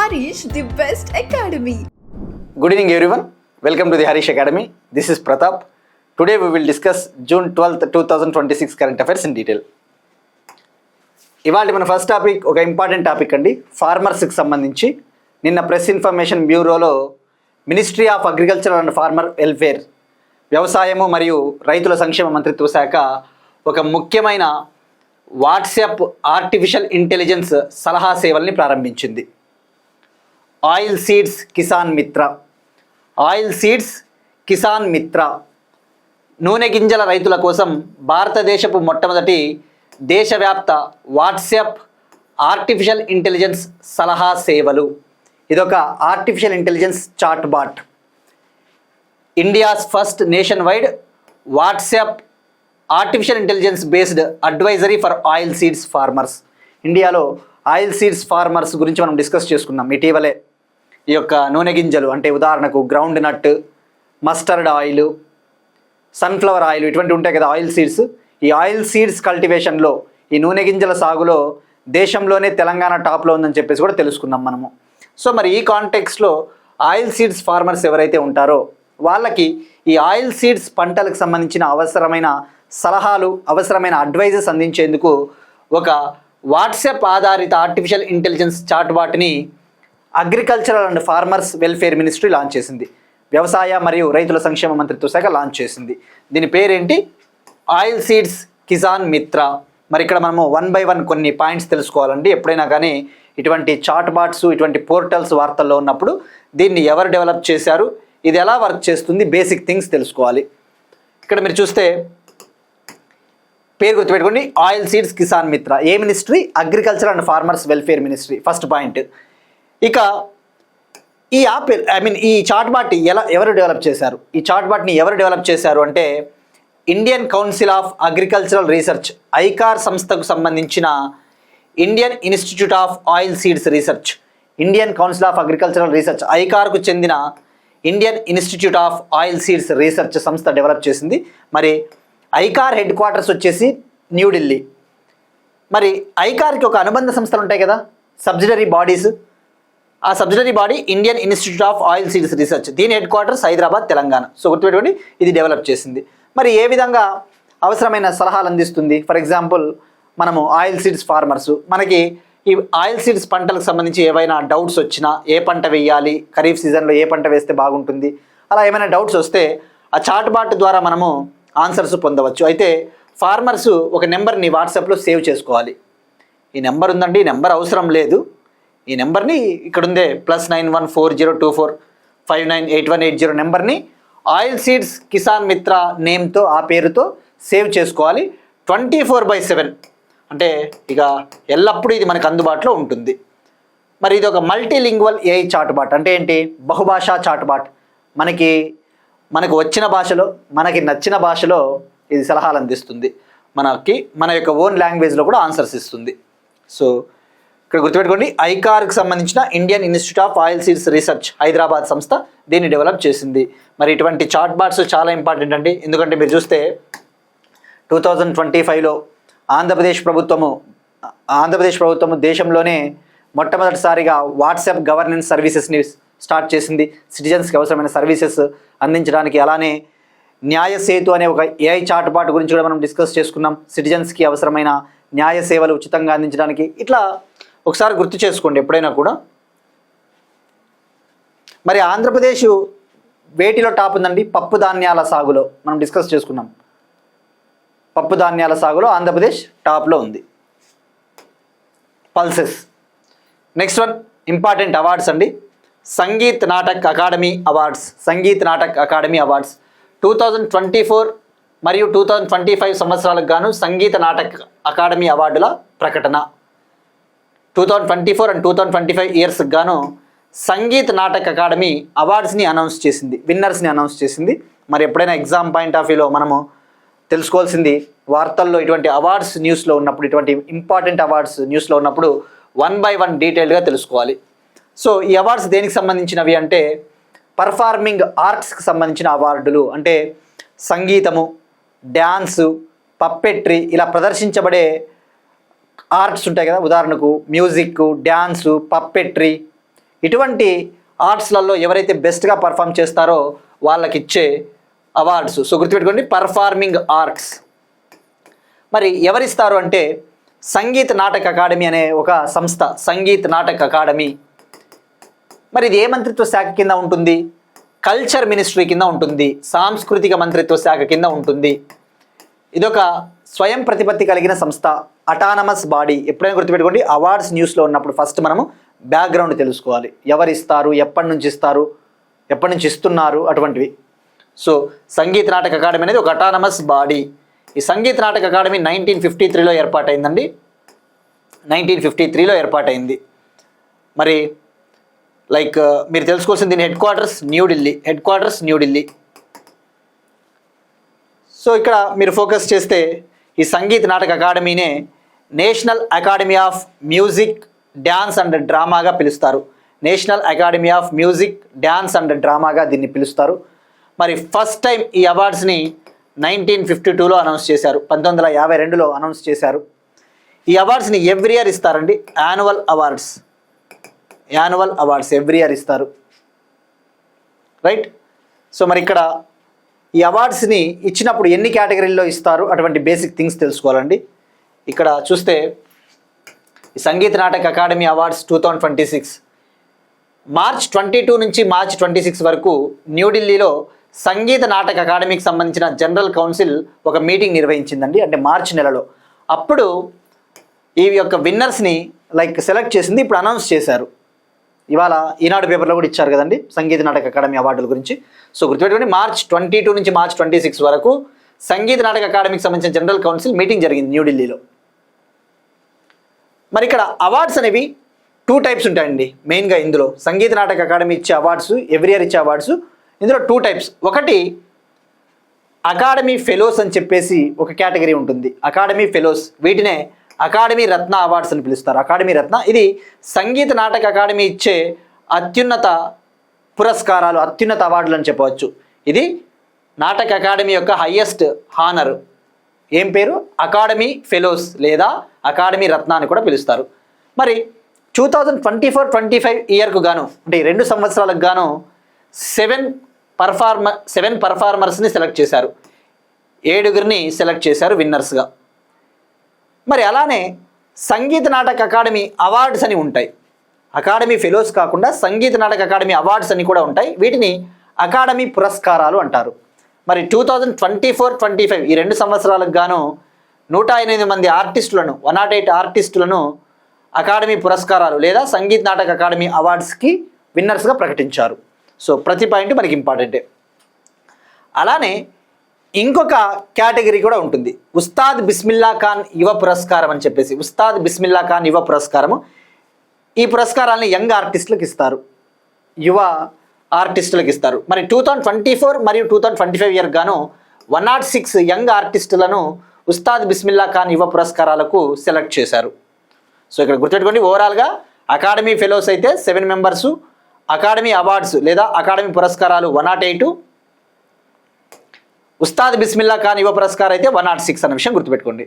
Harish, the best academy. Good evening everyone. Welcome to the Harish Academy. This is Pratap. Today we will discuss June 12th, 2026 current affairs in detail. ఇవాళ మన first topic ఒక important topic అండి. ఫార్మర్స్కి సంబంధించి నిన్న press information బ్యూరోలో ministry of agriculture and farmer welfare వ్యవసాయము మరియు రైతుల సంక్షేమ మంత్రిత్వ శాఖ ఒక ముఖ్యమైన వాట్సాప్ ఆర్టిఫిషియల్ ఇంటెలిజెన్స్ సలహా సేవల్ని ప్రారంభించింది. ఆయిల్ సీడ్స్ కిసాన్ మిత్ర. ఆయిల్ సీడ్స్ కిసాన్ మిత్ర నూనె గింజల రైతుల కోసం భారతదేశపు మొట్టమొదటి దేశవ్యాప్త వాట్సాప్ ఆర్టిఫిషియల్ ఇంటెలిజెన్స్ సలహా సేవలు. ఇదొక artificial intelligence chat bot. India's first nationwide WhatsApp artificial intelligence based advisory for oil seeds farmers. ఇండియాలో ఆయిల్ సీడ్స్ ఫార్మర్స్ గురించి మనం డిస్కస్ చేసుకున్నాం ఇటీవలే. ఈ యొక్క నూనె గింజలు అంటే ఉదాహరణకు groundnut, mustard oil, sunflower oil ఇటువంటి ఉంటాయి కదా ఆయిల్ సీడ్స్. ఈ ఆయిల్ సీడ్స్ కల్టివేషన్లో ఈ నూనె గింజల సాగులో దేశంలోనే తెలంగాణ టాప్లో ఉందని చెప్పేసి కూడా తెలుసుకున్నాం మనము. సో మరి ఈ కాంటెక్స్లో ఆయిల్ సీడ్స్ ఫార్మర్స్ ఎవరైతే ఉంటారో వాళ్ళకి ఈ ఆయిల్ సీడ్స్ పంటలకు సంబంధించిన అవసరమైన సలహాలు, అవసరమైన అడ్వైజెస్ అందించేందుకు ఒక వాట్సాప్ ఆధారిత ఆర్టిఫిషియల్ ఇంటెలిజెన్స్ చాట్ బాట్ని agricultural and farmers welfare ministry launch చేసింది. వ్యవసాయ మరియు రైతుల సంక్షేమ మంత్రిత్వ శాఖ లాంచ్ చేసింది. దీని పేరేంటి? ఆయిల్ సీడ్స్ కిసాన్ మిత్ర. మరి ఇక్కడ మనము 1 by 1 కొన్ని పాయింట్స్ తెలుసుకోవాలండి. ఎప్పుడైనా కానీ ఇటువంటి చాట్ బాట్స్, ఇటువంటి పోర్టల్స్ వార్తల్లో ఉన్నప్పుడు దీన్ని ఎవరు డెవలప్ చేశారు, ఇది ఎలా వర్క్ చేస్తుంది, బేసిక్ థింగ్స్ తెలుసుకోవాలి. ఇక్కడ మీరు చూస్తే పేరు గుర్తుపెట్టుకోండి, ఆయిల్ సీడ్స్ కిసాన్ మిత్ర. ఏ ministry? Agriculture and farmers welfare ministry. First point. ఇక ఈ యాప్ ఈ చాట్ బాట్ ఎవరు డెవలప్ చేశారు? ఈ చాట్ బాట్ని ఎవరు డెవలప్ చేశారు అంటే Indian Council of Agricultural Research, ICAR సంస్థకు సంబంధించిన Indian Institute of Oil Seeds Research. Indian Council of Agricultural Research ఐకార్కు చెందిన Indian Institute of Oil Seeds Research సంస్థ డెవలప్ చేసింది. మరి ఐకార్ హెడ్ క్వార్టర్స్ వచ్చేసి న్యూఢిల్లీ. మరి ఐకార్కి ఒక అనుబంధ సంస్థలు ఉంటాయి కదా, సబ్సిడరీ బాడీస్. ఆ subsidiary body Indian Institute of Oil Seeds Research. దీని headquarters Hyderabad, Telangana. So గుర్తుపెట్టుకోండి, ఇది డెవలప్ చేసింది. మరి ఏ విధంగా అవసరమైన సలహాలు అందిస్తుంది? ఫర్ ఎగ్జాంపుల్ మనము ఆయిల్ సీడ్స్ ఫార్మర్స్, మనకి ఈ ఆయిల్ సీడ్స్ పంటలకు సంబంధించి ఏవైనా డౌట్స్ వచ్చినా, ఏ పంట వేయాలి, ఖరీఫ్ సీజన్లో ఏ పంట వేస్తే బాగుంటుంది, అలా ఏమైనా డౌట్స్ వస్తే ఆ చాట్ బాట్ ద్వారా మనము ఆన్సర్స్ పొందవచ్చు. అయితే ఫార్మర్స్ ఒక నెంబర్ని వాట్సాప్లో సేవ్ చేసుకోవాలి. ఈ నెంబర్ ఉందండి, ఈ నెంబర్ అవసరం లేదు, ఈ నెంబర్ని ఇక్కడ ఉందే +914024598180 నెంబర్ని ఆయిల్ సీడ్స్ కిసాన్ మిత్ర నేమ్తో, ఆ పేరుతో సేవ్ చేసుకోవాలి. 24/7 అంటే ఇక ఎల్లప్పుడూ ఇది మనకు అందుబాటులో ఉంటుంది. మరి ఇది ఒక మల్టీలింగ్వల్ ఏఐ చాట్ బాట్. అంటే ఏంటి? బహుభాషా చాట్ బాట్. మనకు వచ్చిన భాషలో, మనకి నచ్చిన భాషలో ఇది సలహాలు అందిస్తుంది. మన యొక్క ఓన్ లాంగ్వేజ్లో కూడా ఆన్సర్స్ ఇస్తుంది. సో ఇక్కడ గుర్తుపెట్టుకోండి, ఐకార్కి సంబంధించిన Indian Institute of Oil Seeds research Hyderabad సంస్థ దీన్ని డెవలప్ చేసింది. మరి ఇటువంటి చాట్ బాట్స్ చాలా ఇంపార్టెంట్ అండి. ఎందుకంటే మీరు చూస్తే 2025లో ఆంధ్రప్రదేశ్ ప్రభుత్వము దేశంలోనే మొట్టమొదటిసారిగా వాట్సాప్ గవర్నెన్స్ సర్వీసెస్ని స్టార్ట్ చేసింది. సిటిజన్స్కి అవసరమైన సర్వీసెస్ అందించడానికి. అలానే న్యాయ సేతు అనే ఒక ఏఐ చాట్ బాట్ గురించి కూడా మనం డిస్కస్ చేసుకున్నాం. సిటిజన్స్కి అవసరమైన న్యాయ సేవలు ఉచితంగా అందించడానికి. ఇట్లా ఒకసారి గుర్తు చేసుకోండి ఎప్పుడైనా కూడా. మరి ఆంధ్రప్రదేశ్ వేటిలో టాప్ ఉందండి? పప్పు ధాన్యాల సాగులో మనం డిస్కస్ చేసుకున్నాం. పప్పు ధాన్యాల సాగులో ఆంధ్రప్రదేశ్ టాప్లో ఉంది. Pulses. Next one important awards అండి. Sangeet Natak Academy awards. Sangeet Natak Academy awards 2024 మరియు 2025 సంవత్సరాలకు గాను సంగీత నాటక్ అకాడమీ అవార్డుల ప్రకటన. 2024 అండ్ 2025 ఇయర్స్కి గాను సంగీత్ నాటక్ అకాడమీ అవార్డ్స్ని అనౌన్స్ చేసింది, విన్నర్స్ని అనౌన్స్ చేసింది. మరి ఎప్పుడైనా ఎగ్జామ్ పాయింట్ ఆఫ్ వ్యూలో మనము తెలుసుకోవాల్సింది, వార్తల్లో ఇటువంటి అవార్డ్స్ న్యూస్లో ఉన్నప్పుడు, ఇటువంటి ఇంపార్టెంట్ అవార్డ్స్ న్యూస్లో ఉన్నప్పుడు 1 by 1 డీటెయిల్గా తెలుసుకోవాలి. సో ఈ అవార్డ్స్ దేనికి సంబంధించినవి అంటే పర్ఫార్మింగ్ ఆర్ట్స్కి సంబంధించిన అవార్డులు. అంటే సంగీతము, డ్యాన్సు, పప్పెట్రీ ఇలా ప్రదర్శించబడే ఆర్ట్స్ ఉంటాయి కదా, ఉదాహరణకు మ్యూజిక్, డ్యాన్సు, పప్పెట్రీ ఇటువంటి ఆర్ట్స్లలో ఎవరైతే బెస్ట్గా పర్ఫామ్ చేస్తారో వాళ్ళకి ఇచ్చే అవార్డ్స్. సో గుర్తుపెట్టుకోండి, పర్ఫార్మింగ్ ఆర్ట్స్. మరి ఎవరిస్తారు అంటే సంగీత్ నాటక అకాడమీ అనే ఒక సంస్థ, సంగీత్ నాటక అకాడమీ. మరి ఇది ఏ మంత్రిత్వ శాఖ కింద ఉంటుంది? కల్చర్ మినిస్ట్రీ కింద ఉంటుంది, సాంస్కృతిక మంత్రిత్వ శాఖ కింద ఉంటుంది. ఇదొక స్వయం ప్రతిపత్తి కలిగిన సంస్థ, అటానమస్ బాడీ. ఎప్పుడైనా గుర్తుపెట్టుకోండి, అవార్డ్స్ న్యూస్లో ఉన్నప్పుడు ఫస్ట్ మనము బ్యాక్గ్రౌండ్ తెలుసుకోవాలి. ఎవరు ఇస్తారు, ఎప్పటి నుంచి ఇస్తారు, ఎప్పటి నుంచి ఇస్తున్నారు, అటువంటివి. సో సంగీత్ నాటక అకాడమీ అనేది ఒక అటానమస్ బాడీ. ఈ సంగీత్ నాటక అకాడమీ 1953లో ఏర్పాటైందండి. 1953లో ఏర్పాటైంది. మరి లైక్ మీరు తెలుసుకోవాల్సింది, దీని హెడ్ క్వార్టర్స్ న్యూఢిల్లీ. సో ఇక్కడ మీరు ఫోకస్ చేస్తే ఈ సంగీత్ నాటక అకాడమీనే national academy of music, dance and డ్రామాగా పిలుస్తారు. National academy of music, dance and డ్రామాగా దీన్ని పిలుస్తారు. మరి ఫస్ట్ టైం ఈ అవార్డ్స్ని 1952లో అనౌన్స్ చేశారు, 1952లో అనౌన్స్ చేశారు. ఈ అవార్డ్స్ని ఎవ్రీ ఇయర్ ఇస్తారండి, యాన్యువల్ అవార్డ్స్ ఎవ్రీ ఇయర్ ఇస్తారు, రైట్. సో మరి ఇక్కడ ఈ అవార్డ్స్ని ఇచ్చినప్పుడు ఎన్ని కేటగిరీల్లో ఇస్తారు, అటువంటి బేసిక్ థింగ్స్ తెలుసుకోవాలండి. ఇక్కడ చూస్తే ఈ Sangeet Natak academy awards 2026 March 22 నుంచి మార్చ్ 26 వరకు న్యూఢిల్లీలో సంగీత నాటక అకాడమీకి సంబంధించిన జనరల్ కౌన్సిల్ ఒక మీటింగ్ నిర్వహించిందండి, అంటే మార్చి నెలలో. అప్పుడు ఈ యొక్క విన్నర్స్ని సెలెక్ట్ చేసింది, ఇప్పుడు అనౌన్స్ చేశారు. ఇవాళ ఈనాడు పేపర్లో కూడా ఇచ్చారు కదండి సంగీత నాటక అకాడమీ అవార్డుల గురించి. సో గుర్తుపెట్టుకోండి, మార్చ్ 22 నుంచి మార్చ్ 26 వరకు సంగీత నాటక అకాడమీకి సంబంధించిన జనరల్ కౌన్సిల్ మీటింగ్ జరిగింది న్యూఢిల్లీలో. మరి ఇక్కడ అవార్డ్స్ అనేవి 2 టైప్స్ ఉంటాయండి మెయిన్గా. ఇందులో సంగీత నాటక అకాడమీ ఇచ్చే అవార్డ్స్, ఎవ్రీ ఇయర్ ఇచ్చే అవార్డ్స్, ఇందులో 2 టైప్స్. ఒకటి అకాడమీ ఫెలోస్ అని చెప్పేసి ఒక కేటగిరీ ఉంటుంది, అకాడమీ ఫెలోస్. వీటినే అకాడమీ రత్న అవార్డ్స్ అని పిలుస్తారు. అకాడమీ రత్న ఇది సంగీత నాటక అకాడమీ ఇచ్చే అత్యున్నత పురస్కారాలు, అత్యున్నత అవార్డులు అని చెప్పవచ్చు. ఇది నాటక అకాడమీ యొక్క హయ్యెస్ట్ హానర్. ఏం పేరు? అకాడమీ ఫెలోస్ లేదా అకాడమీ రత్న అని కూడా పిలుస్తారు. మరి 2024-25 ఇయర్కు గాను, అంటే 2 సంవత్సరాలకు గాను 7 పర్ఫార్మర్స్ని సెలెక్ట్ చేశారు, 7గురిని సెలెక్ట్ చేశారు విన్నర్స్గా. మరి అలానే సంగీత నాటక అకాడమీ అవార్డ్స్ అని ఉంటాయి. అకాడమీ ఫెలోస్ కాకుండా సంగీత నాటక అకాడమీ అవార్డ్స్ అని కూడా ఉంటాయి. వీటిని అకాడమీ పురస్కారాలు అంటారు. మరి 2024-25 ఈ 2 సంవత్సరాలకు గాను 108 మంది ఆర్టిస్టులను, 108 ఆర్టిస్టులను అకాడమీ పురస్కారాలు లేదా సంగీత నాటక అకాడమీ అవార్డ్స్కి విన్నర్స్గా ప్రకటించారు. సో ప్రతి పాయింట్ మనకి ఇంపార్టెంటే. అలానే ఇంకొక కేటగిరీ కూడా ఉంటుంది, ఉస్తాద్ బిస్మిల్లా ఖాన్ యువ పురస్కారం అని చెప్పేసి. ఉస్తాద్ బిస్మిల్లా ఖాన్ యువ పురస్కారము, ఈ పురస్కారాలని యంగ్ ఆర్టిస్టులకు ఇస్తారు, యువ ఆర్టిస్టులకు ఇస్తారు. మరి 2024 మరియు 2025 ఇయర్ గాను 106 యంగ్ ఆర్టిస్టులను ఉస్తాద్ బిస్మిల్లా ఖాన్ యువ పురస్కారాలకు సెలెక్ట్ చేశారు. సో ఇక్కడ గుర్తుపెట్టుకోండి, ఓవరాల్గా అకాడమీ ఫెలోస్ అయితే 7 మెంబర్సు, అకాడమీ అవార్డ్స్ లేదా అకాడమీ పురస్కారాలు 108, ఉస్తాద్ బిస్మిల్లా ఖాన్ యువ పురస్కారం అయితే 106 అన్న విషయం గుర్తుపెట్టుకోండి.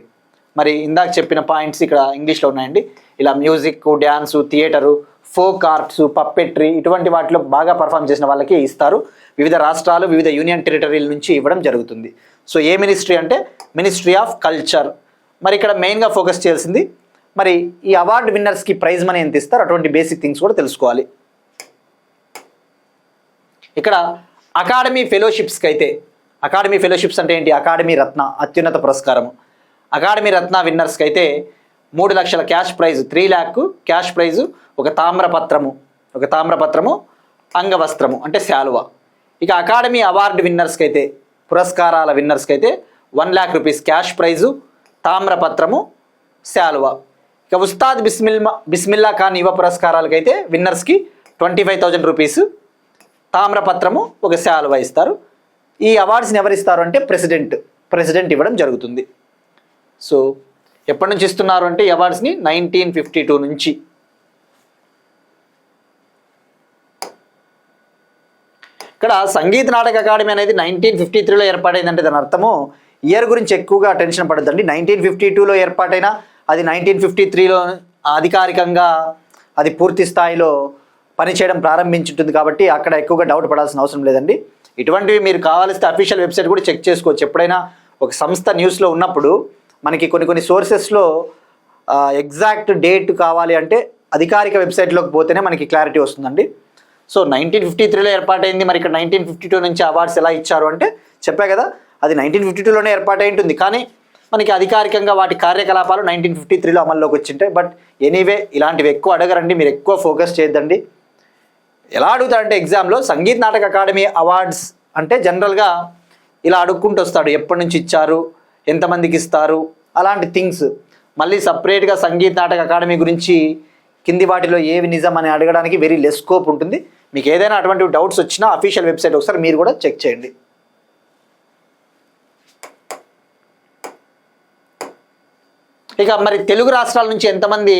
మరి ఇందాక చెప్పిన పాయింట్స్ ఇక్కడ ఇంగ్లీష్లో ఉన్నాయండి. ఇలా music, dance, theatre, folk arts, puppetry ఇటువంటి వాటిలో బాగా పర్ఫామ్ చేసిన వాళ్ళకి ఇస్తారు. వివిధ రాష్ట్రాలు, వివిధ యూనియన్ టెరిటరీల నుంచి ఇవ్వడం జరుగుతుంది. సో ఏ మినిస్ట్రీ అంటే మినిస్ట్రీ ఆఫ్ కల్చర్. మరి ఇక్కడ మెయిన్గా ఫోకస్ చేయాల్సింది, మరి ఈ అవార్డు విన్నర్స్కి ప్రైజ్ మనీ ఎంత ఇస్తారు, అటువంటి బేసిక్ థింగ్స్ కూడా తెలుసుకోవాలి. ఇక్కడ అకాడమీ ఫెలోషిప్స్కి అయితే, అకాడమీ ఫెలోషిప్స్ అంటే ఏంటి? అకాడమీ రత్న అత్యున్నత పురస్కారము. అకాడమీ రత్న విన్నర్స్కి అయితే 3 లక్షల cash prize, 3 lakh cash prize, ఒక తామ్రపత్రము, అంగవస్త్రము అంటే శాలువ. ఇక అకాడమీ అవార్డు విన్నర్స్కి అయితే, పురస్కారాల విన్నర్స్కి అయితే 1 lakh rupees క్యాష్ ప్రైజు, తామ్రపత్రము, శాలువ. ఇక ఉస్తాద్ బిస్మిల్లా ఖాన్ యువ పురస్కారాలకైతే విన్నర్స్కి 25,000 rupees తామ్రపత్రము, ఒక శాలువ ఇస్తారు. ఈ అవార్డ్స్ని ఎవరిస్తారు అంటే ప్రెసిడెంట్ ఇవ్వడం జరుగుతుంది. సో ఎప్పటి నుంచి ఇస్తున్నారు అంటే ఈ అవార్డ్స్ని 1952 నుంచి. ఇక్కడ సంగీత నాటక అకాడమీ అనేది 1953లో ఏర్పాటైందంటే దాని అర్థము ఇయర్ గురించి ఎక్కువగా టెన్షన్ పడద్దండి. 1952లో ఏర్పాటైనా అది 1953లో అధికారికంగా అది పూర్తి స్థాయిలో పనిచేయడం ప్రారంభించుంటుంది కాబట్టి అక్కడ ఎక్కువగా డౌట్ పడాల్సిన అవసరం లేదండి. ఇటువంటివి మీరు కావాల్సిన అఫీషియల్ వెబ్సైట్ కూడా చెక్ చేసుకోవచ్చు. ఎప్పుడైనా ఒక సంస్థ న్యూస్లో ఉన్నప్పుడు మనకి కొన్ని సోర్సెస్లో ఎగ్జాక్ట్ డేట్ కావాలి అంటే అధికారిక వెబ్సైట్లోకి పోతేనే మనకి క్లారిటీ వస్తుందండి. సో 1953లో ఏర్పాటైంది, మరి ఇక్కడ 1952 నుంచి అవార్డ్స్ ఎలా ఇచ్చారు అంటే చెప్పా కదా, అది 1952లోనే ఏర్పాటై ఉంటుంది. కానీ మనకి అధికారికంగా వాటి కార్యకలాపాలు 1953లో అమల్లోకి వచ్చింటాయి. బట్ ఎనీవే ఇలాంటివి ఎక్కువ అడగరండి, మీరు ఎక్కువ ఫోకస్ చేయొద్దండి. ఎలా అడుగుతారంటే ఎగ్జామ్లో సంగీత్ నాటక అకాడమీ అవార్డ్స్ అంటే జనరల్గా ఇలా అడుక్కుంటూ వస్తాడు, ఎప్పటి నుంచి ఇచ్చారు, ఎంతమందికి ఇస్తారు, అలాంటి థింగ్స్. మళ్ళీ సపరేట్గా సంగీత్ నాటక అకాడమీ గురించి కింది వాటిలో ఏవి నిజం అని అడగడానికి వెరీ లెస్ స్కోప్ ఉంటుంది. మీకు ఏదైనా అటువంటి డౌట్స్ వచ్చినా అఫీషియల్ వెబ్సైట్ ఒకసారి మీరు కూడా చెక్ చేయండి. ఇక మరి తెలుగు రాష్ట్రాల నుంచి ఎంతమంది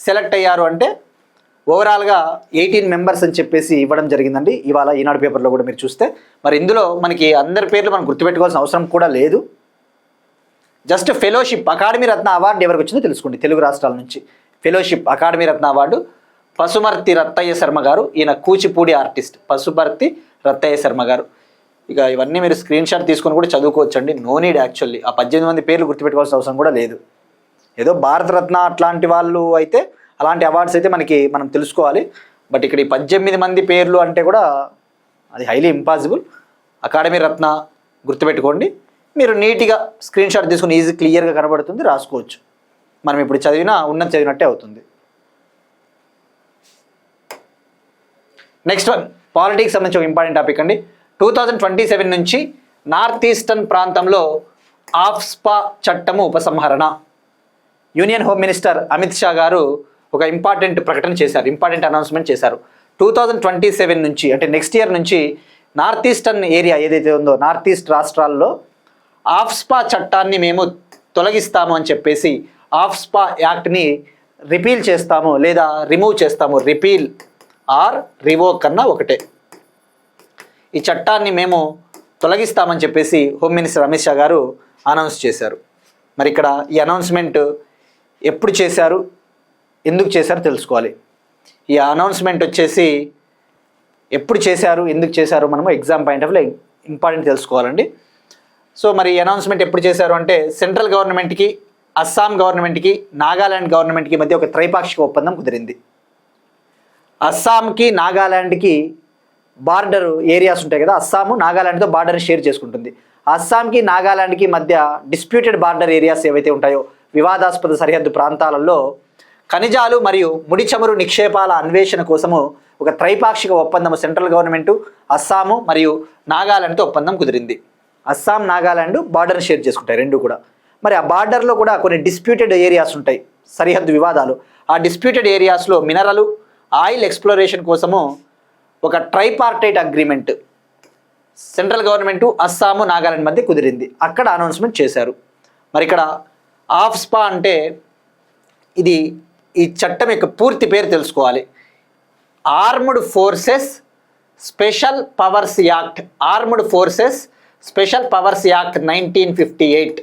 సెలెక్ట్ అయ్యారు అంటే ఓవరాల్గా 18 మెంబర్స్ అని చెప్పేసి ఇవ్వడం జరిగిందండి ఇవాళ ఈనాడు పేపర్లో కూడా మీరు చూస్తే. మరి ఇందులో మనకి అందరి పేర్లు మనం గుర్తుపెట్టుకోవాల్సిన అవసరం కూడా లేదు. జస్ట్ ఫెలోషిప్ అకాడమీ రత్న అవార్డు ఎవరికి వచ్చిందో తెలుసుకోండి. తెలుగు రాష్ట్రాల నుంచి ఫెలోషిప్ అకాడమీ రత్న అవార్డు పసుమర్తి రత్తయ్య శర్మ గారు, ఈయన కూచిపూడి ఆర్టిస్ట్ పసుమర్తి రత్తయ్య శర్మ గారు. ఇక ఇవన్నీ మీరు స్క్రీన్ షాట్ తీసుకొని కూడా చదువుకోవచ్చండి, నో నీడ్ యాక్చువల్లీ. ఆ 18 మంది పేర్లు గుర్తుపెట్టుకోవాల్సిన అవసరం కూడా లేదు. ఏదో భారతరత్న అట్లాంటి వాళ్ళు అయితే అలాంటి అవార్డ్స్ అయితే మనం తెలుసుకోవాలి. బట్ ఇక్కడ ఈ 18 మంది పేర్లు అంటే కూడా అది హైలీ ఇంపాసిబుల్. అకాడమీ రత్న గుర్తుపెట్టుకోండి, మీరు నీట్గా స్క్రీన్ షాట్ తీసుకుని ఈజీ క్లియర్గా కనబడుతుంది, రాసుకోవచ్చు. మనం ఇప్పుడు చదివినట్టే అవుతుంది. నెక్స్ట్ వన్ పాలిటిక్స్ సంబంధించి ఒక ఇంపార్టెంట్ టాపిక్ అండి. 2027 నుంచి నార్త్ ఈస్టర్న్ ప్రాంతంలో ఆఫ్స్పా చట్టము ఉపసంహరణ. Union home minister Amit Shah గారు ఒక ఇంపార్టెంట్ ప్రకటన చేశారు, ఇంపార్టెంట్ అనౌన్స్మెంట్ చేశారు. 2027 నుంచి అంటే నెక్స్ట్ ఇయర్ నుంచి నార్త్ ఈస్టర్న్ ఏరియా ఏదైతే ఉందో నార్త్ ఈస్ట్ రాష్ట్రాల్లో ఆఫ్స్పా చట్టాన్ని మేము తొలగిస్తాము అని చెప్పేసి ఆఫ్స్పా యాక్ట్ని రిపీల్ చేస్తాము లేదా రిమూవ్ చేస్తాము. రిపీల్ ఆర్ రివోక్ అన్న ఒకటే. ఈ చట్టాన్ని మేము తొలగిస్తామని చెప్పేసి హోమ్ మినిస్టర్ అమిత్ షా గారు అనౌన్స్ చేశారు. మరి ఇక్కడ ఈ అనౌన్స్మెంట్ ఎప్పుడు చేశారు, ఎందుకు చేశారో తెలుసుకోవాలి. ఈ అనౌన్స్మెంట్ వచ్చేసి ఎప్పుడు చేశారు, ఎందుకు చేశారు మనము exam point of view important తెలుసుకోవాలండి. సో మరి ఈ అనౌన్స్మెంట్ ఎప్పుడు చేశారు అంటే సెంట్రల్ గవర్నమెంట్కి, అస్సాం గవర్నమెంట్కి, నాగాల్యాండ్ గవర్నమెంట్కి మధ్య ఒక త్రైపాక్షిక ఒప్పందం కుదిరింది. అస్సాంకి నాగాల్యాండ్కి బార్డర్ ఏరియాస్ ఉంటాయి కదా, అస్సాము నాగాల్యాండ్తో బార్డర్ని షేర్ చేసుకుంటుంది. అస్సాంకి నాగాల్యాండ్కి మధ్య డిస్ప్యూటెడ్ బార్డర్ ఏరియాస్ ఏవైతే ఉంటాయో వివాదాస్పద సరిహద్దు ప్రాంతాలలో ఖనిజాలు మరియు ముడి చమురు నిక్షేపాల అన్వేషణ కోసము ఒక త్రైపాక్షిక ఒప్పందము సెంట్రల్ గవర్నమెంటు, అస్సాము మరియు నాగాల్యాండ్తో ఒప్పందం కుదిరింది. అస్సాం నాగాల్యాండ్ బార్డర్ని షేర్ చేసుకుంటాయి రెండు కూడా. మరి ఆ బార్డర్లో కూడా కొన్ని డిస్ప్యూటెడ్ ఏరియాస్ ఉంటాయి, సరిహద్దు వివాదాలు. ఆ డిస్ప్యూటెడ్ ఏరియాస్లో మినరలు, ఆయిల్ ఎక్స్ప్లోరేషన్ కోసము ఒక tripartite agreement central government, Assam, Nagaland మధ్య కుదిరింది. అక్కడ అనౌన్స్మెంట్ చేశారు. మరి ఇక్కడ ఆఫ్స్పా అంటే ఈ చట్టం యొక్క పూర్తి పేరు తెలుసుకోవాలి. Armed forces special powers act. Armed forces special powers act 1958.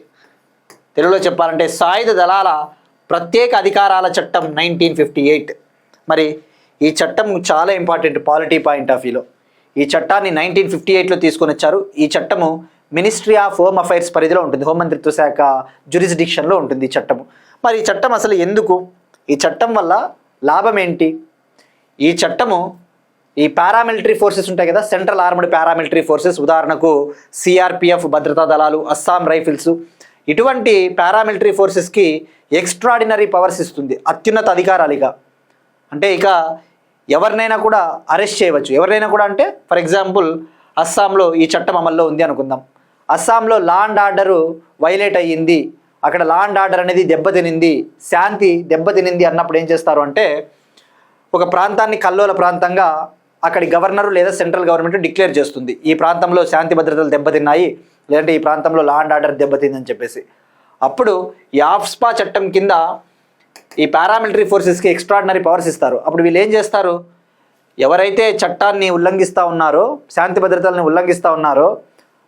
తెలుగులో చెప్పాలంటే సాయుధ దళాల ప్రత్యేక అధికారాల చట్టం 1958. మరి ఈ చట్టం చాలా ఇంపార్టెంట్ పాలిటీ పాయింట్ ఆఫ్ వ్యూలో. ఈ చట్టాన్ని 1958లో తీసుకొని వచ్చారు. ఈ చట్టము మినిస్ట్రీ ఆఫ్ హోమ్ అఫైర్స్ పరిధిలో ఉంటుంది, హోంమంత్రిత్వ శాఖ జ్యూరిస్డిక్షన్లో ఉంటుంది ఈ చట్టము. మరి ఈ చట్టం అసలు ఎందుకు, ఈ చట్టం వల్ల లాభం ఏంటి? ఈ చట్టము ఈ పారామిలిటరీ ఫోర్సెస్ ఉంటాయి కదా, సెంట్రల్ ఆర్మ్డ్ పారామిలిటరీ ఫోర్సెస్, ఉదాహరణకు సిఆర్పిఎఫ్ భద్రతా దళాలు, అస్సాం రైఫిల్స్, ఇటువంటి పారామిలిటరీ ఫోర్సెస్కి ఎక్స్ట్రాడినరీ పవర్స్ ఇస్తుంది, అత్యున్నత అధికారాలుగా. అంటే ఇక ఎవరినైనా కూడా అరెస్ట్ చేయవచ్చు. ఎవరినైనా కూడా అంటే ఫర్ ఎగ్జాంపుల్ అస్సాంలో ఈ చట్టం అమల్లో ఉంది అనుకుందాం. అస్సాంలో లా అండ్ ఆర్డరు వైలేట్ అయ్యింది, అక్కడ లా అండ్ ఆర్డర్ అనేది దెబ్బతినింది, శాంతి దెబ్బతినింది అన్నప్పుడు ఏం చేస్తారు అంటే ఒక ప్రాంతాన్ని కల్లోల ప్రాంతంగా అక్కడి గవర్నరు లేదా సెంట్రల్ గవర్నమెంట్ డిక్లేర్ చేస్తుంది, ఈ ప్రాంతంలో శాంతి భద్రతలు దెబ్బతిన్నాయి, లేదంటే ఈ ప్రాంతంలో లా అండ్ ఆర్డర్ దెబ్బతిందని చెప్పేసి. అప్పుడు ఈ ఆఫ్స్పా చట్టం కింద ఈ పారామిలిటరీ ఫోర్సెస్కి ఎక్స్ట్రాడినరీ పవర్స్ ఇస్తారు. అప్పుడు వీళ్ళు ఏం చేస్తారు, ఎవరైతే చట్టాన్ని ఉల్లంఘిస్తూ ఉన్నారో, శాంతి భద్రతలను ఉల్లంఘిస్తూ ఉన్నారో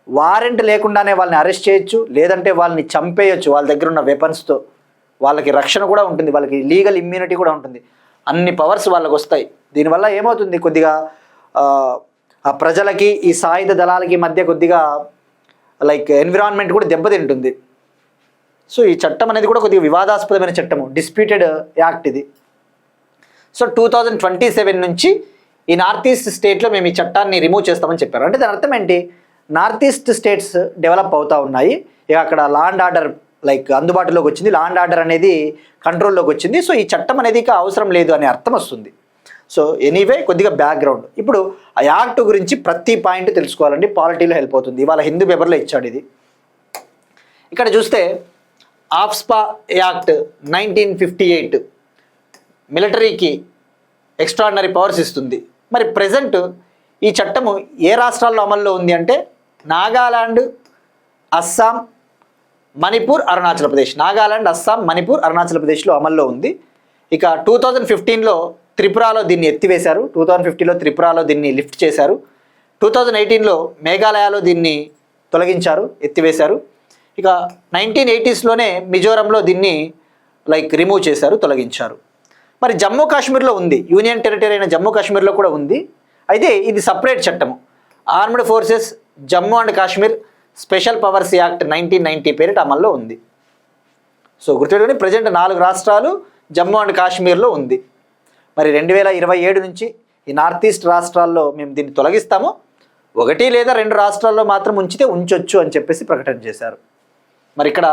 వారెంట్ లేకుండానే వాళ్ళని అరెస్ట్ చేయొచ్చు, లేదంటే వాళ్ళని చంపేయచ్చు వాళ్ళ దగ్గర ఉన్న వెపన్స్తో. వాళ్ళకి రక్షణ కూడా ఉంటుంది, వాళ్ళకి లీగల్ ఇమ్యూనిటీ కూడా ఉంటుంది, అన్ని పవర్స్ వాళ్ళకి వస్తాయి. దీనివల్ల ఏమవుతుంది, కొద్దిగా ఆ ప్రజలకి ఈ సాయుధ దళాలకి మధ్య కొద్దిగా లైక్ ఎన్విరాన్మెంట్ కూడా దెబ్బతింటుంది. సో ఈ చట్టం అనేది కూడా కొద్దిగా వివాదాస్పదమైన చట్టము, డిస్ప్యూటెడ్ యాక్ట్ ఇది. సో 2027 నుంచి ఈ నార్త్ ఈస్ట్ స్టేట్లో మేము ఈ చట్టాన్ని రిమూవ్ చేస్తామని చెప్పారు. అంటే దాని అర్థం ఏంటి, నార్త్ ఈస్ట్ స్టేట్స్ డెవలప్ అవుతూ ఉన్నాయి, ఇక అక్కడ లా అండ్ ఆర్డర్ లైక్ అందుబాటులోకి వచ్చింది, లా అండ్ ఆర్డర్ అనేది కంట్రోల్లోకి వచ్చింది. సో ఈ చట్టం అనేది ఇక అవసరం లేదు అనే అర్థం వస్తుంది. సో ఎనీవే కొద్దిగా బ్యాక్గ్రౌండ్. ఇప్పుడు ఆ యాక్ట్ గురించి ప్రతి పాయింట్ తెలుసుకోవాలండి, పాలిటీలో హెల్ప్ అవుతుంది. ఇవాళ హిందూ పేపర్లో ఇచ్చాడు ఇది. ఇక్కడ చూస్తే ఆఫ్స్పా యాక్ట్ 1958 మిలిటరీకి ఎక్స్ట్రాడినరీ పవర్స్ ఇస్తుంది. మరి ప్రజెంట్ ఈ చట్టము ఏ రాష్ట్రాల్లో అమల్లో ఉంది అంటే నాగాలాండ్, అస్సాం, మణిపూర్, అరుణాచల్ ప్రదేశ్. నాగాలాండ్, అస్సాం, మణిపూర్, అరుణాచల్ ప్రదేశ్లో అమల్లో ఉంది. ఇక 2015లో త్రిపురలో దీన్ని ఎత్తివేశారు, 2015లో త్రిపురలో దీన్ని లిఫ్ట్ చేశారు, 2018లో మేఘాలయలో దీన్ని తొలగించారు, ఎత్తివేశారు. ఇక 1980స్లోనే మిజోరంలో దీన్ని లైక్ రిమూవ్ చేశారు, తొలగించారు. మరి జమ్మూ కాశ్మీర్లో ఉంది, యూనియన్ టెరిటరీ అయిన జమ్మూ కాశ్మీర్లో కూడా ఉంది. అయితే ఇది సపరేట్ చట్టము, armed forces Jammu and Kashmir special powers act 1990 పేరిట అమల్లో ఉంది. సో గుర్తుపెట్టుకొని ప్రజెంట్ 4 రాష్ట్రాలు జమ్మూ అండ్ కాశ్మీర్లో ఉంది. మరి 2027 నుంచి ఈ నార్త్ ఈస్ట్ రాష్ట్రాల్లో మేము దీన్ని తొలగిస్తాము, 1 లేదా 2 రాష్ట్రాల్లో మాత్రం ఉంచితే ఉంచొచ్చు అని చెప్పేసి ప్రకటన చేశారు. మరి ఇక్కడ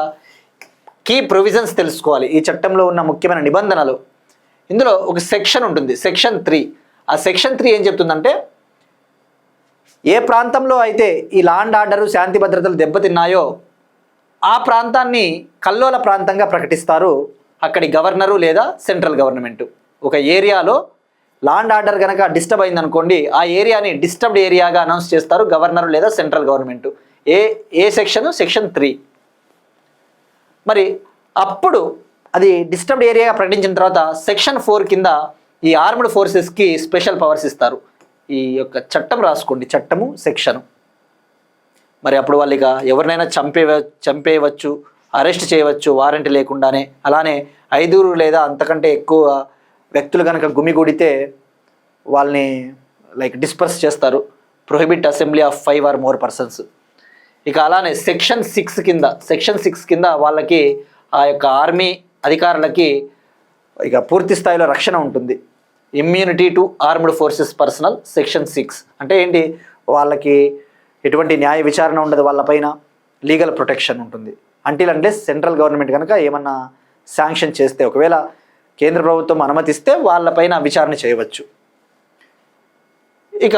కీ ప్రొవిజన్స్ తెలుసుకోవాలి, ఈ చట్టంలో ఉన్న ముఖ్యమైన నిబంధనలు. ఇందులో ఒక సెక్షన్ ఉంటుంది, సెక్షన్ 3. ఆ సెక్షన్ 3 ఏం చెప్తుందంటే, ఏ ప్రాంతంలో అయితే ఈ లా అండ్ ఆర్డరు, శాంతి భద్రతలు దెబ్బతిన్నాయో ఆ ప్రాంతాన్ని కల్లోల ప్రాంతంగా ప్రకటిస్తారు అక్కడి గవర్నరు లేదా సెంట్రల్ గవర్నమెంట్. ఒక ఏరియాలో లా అండ్ ఆర్డర్ కనుక డిస్టర్బ్ అయిందనుకోండి, ఆ ఏరియాని డిస్టర్బ్డ్ ఏరియాగా అనౌన్స్ చేస్తారు గవర్నరు లేదా సెంట్రల్ గవర్నమెంట్. ఏ సెక్షన్ 3. మరి అప్పుడు అది డిస్టర్బ్డ్ ఏరియాగా ప్రకటించిన తర్వాత సెక్షన్ 4 కింద ఈ ఆర్మ్డ్ ఫోర్సెస్కి స్పెషల్ పవర్స్ ఇస్తారు. ఈ యొక్క చట్టం రాసుకోండి, చట్టము, సెక్షను. మరి అప్పుడు వాళ్ళు ఇక ఎవరినైనా చంపేయవచ్చు, అరెస్ట్ చేయవచ్చు వారెంట్ లేకుండానే. అలానే 5 లేదా అంతకంటే ఎక్కువ వ్యక్తులు కనుక గుమిగూడితే వాళ్ళని లైక్ డిస్పర్స్ చేస్తారు, prohibit assembly of 5 or more persons. ఇక అలానే సెక్షన్ 6 కింద వాళ్ళకి ఆ యొక్క ఆర్మీ అధికారులకి ఇక పూర్తి స్థాయిలో రక్షణ ఉంటుంది. Immunity to armed forces personnel, section 6 అంటే ఏంటి, వాళ్ళకి ఎటువంటి న్యాయ విచారణ ఉండదు, వాళ్ళపైన లీగల్ ప్రొటెక్షన్ ఉంటుంది. అంటిల్ అంటే సెంట్రల్ గవర్నమెంట్ కనుక ఏమన్నా శాంక్షన్ చేస్తే, ఒకవేళ కేంద్ర ప్రభుత్వం అనుమతిస్తే వాళ్ళపైన విచారణ చేయవచ్చు. ఇక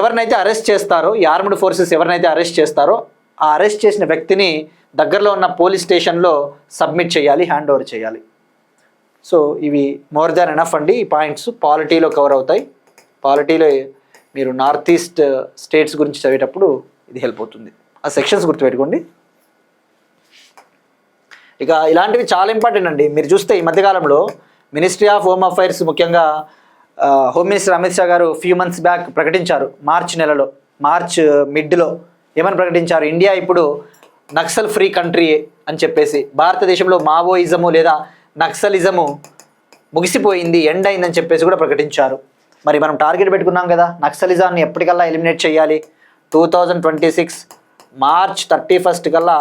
ఎవరినైతే అరెస్ట్ చేస్తారో, ఈ ఆర్మ్డ్ ఫోర్సెస్ ఎవరినైతే అరెస్ట్ చేస్తారో ఆ అరెస్ట్ చేసిన వ్యక్తిని దగ్గరలో ఉన్న పోలీస్ స్టేషన్లో సబ్మిట్ చేయాలి, హ్యాండ్ ఓవర్ చేయాలి. సో ఇవి మోర్ దాన్ ఎనఫ్ అండి. ఈ పాయింట్స్ పాలిటీలో కవర్ అవుతాయి. పాలిటీలో మీరు నార్త్ ఈస్ట్ స్టేట్స్ గురించి చదివేటప్పుడు ఇది హెల్ప్ అవుతుంది. ఆ సెక్షన్స్ గుర్తుపెట్టుకోండి. ఇక ఇలాంటివి చాలా ఇంపార్టెంట్ అండి. మీరు చూస్తే ఈ మధ్యకాలంలో మినిస్ట్రీ ఆఫ్ హోమ్ అఫైర్స్, ముఖ్యంగా హోమ్ మినిస్టర్ అమిత్ షా గారు ఫ్యూ మంత్స్ బ్యాక్ ప్రకటించారు, మార్చ్ మిడ్లో ఏమని ప్రకటించారు, ఇండియా ఇప్పుడు నక్సల్ ఫ్రీ కంట్రీ అని చెప్పేసి, భారతదేశంలో మావోయిజము లేదా నక్సలిజము ముగిసిపోయింది, ఎండ్ అయిందని చెప్పేసి కూడా ప్రకటించారు. మరి మనం టార్గెట్ పెట్టుకున్నాం కదా, నక్సలిజాన్ని ఎప్పటికల్లా ఎలిమినేట్ చేయాలి, 2026 మార్చ్ 31 కల్లా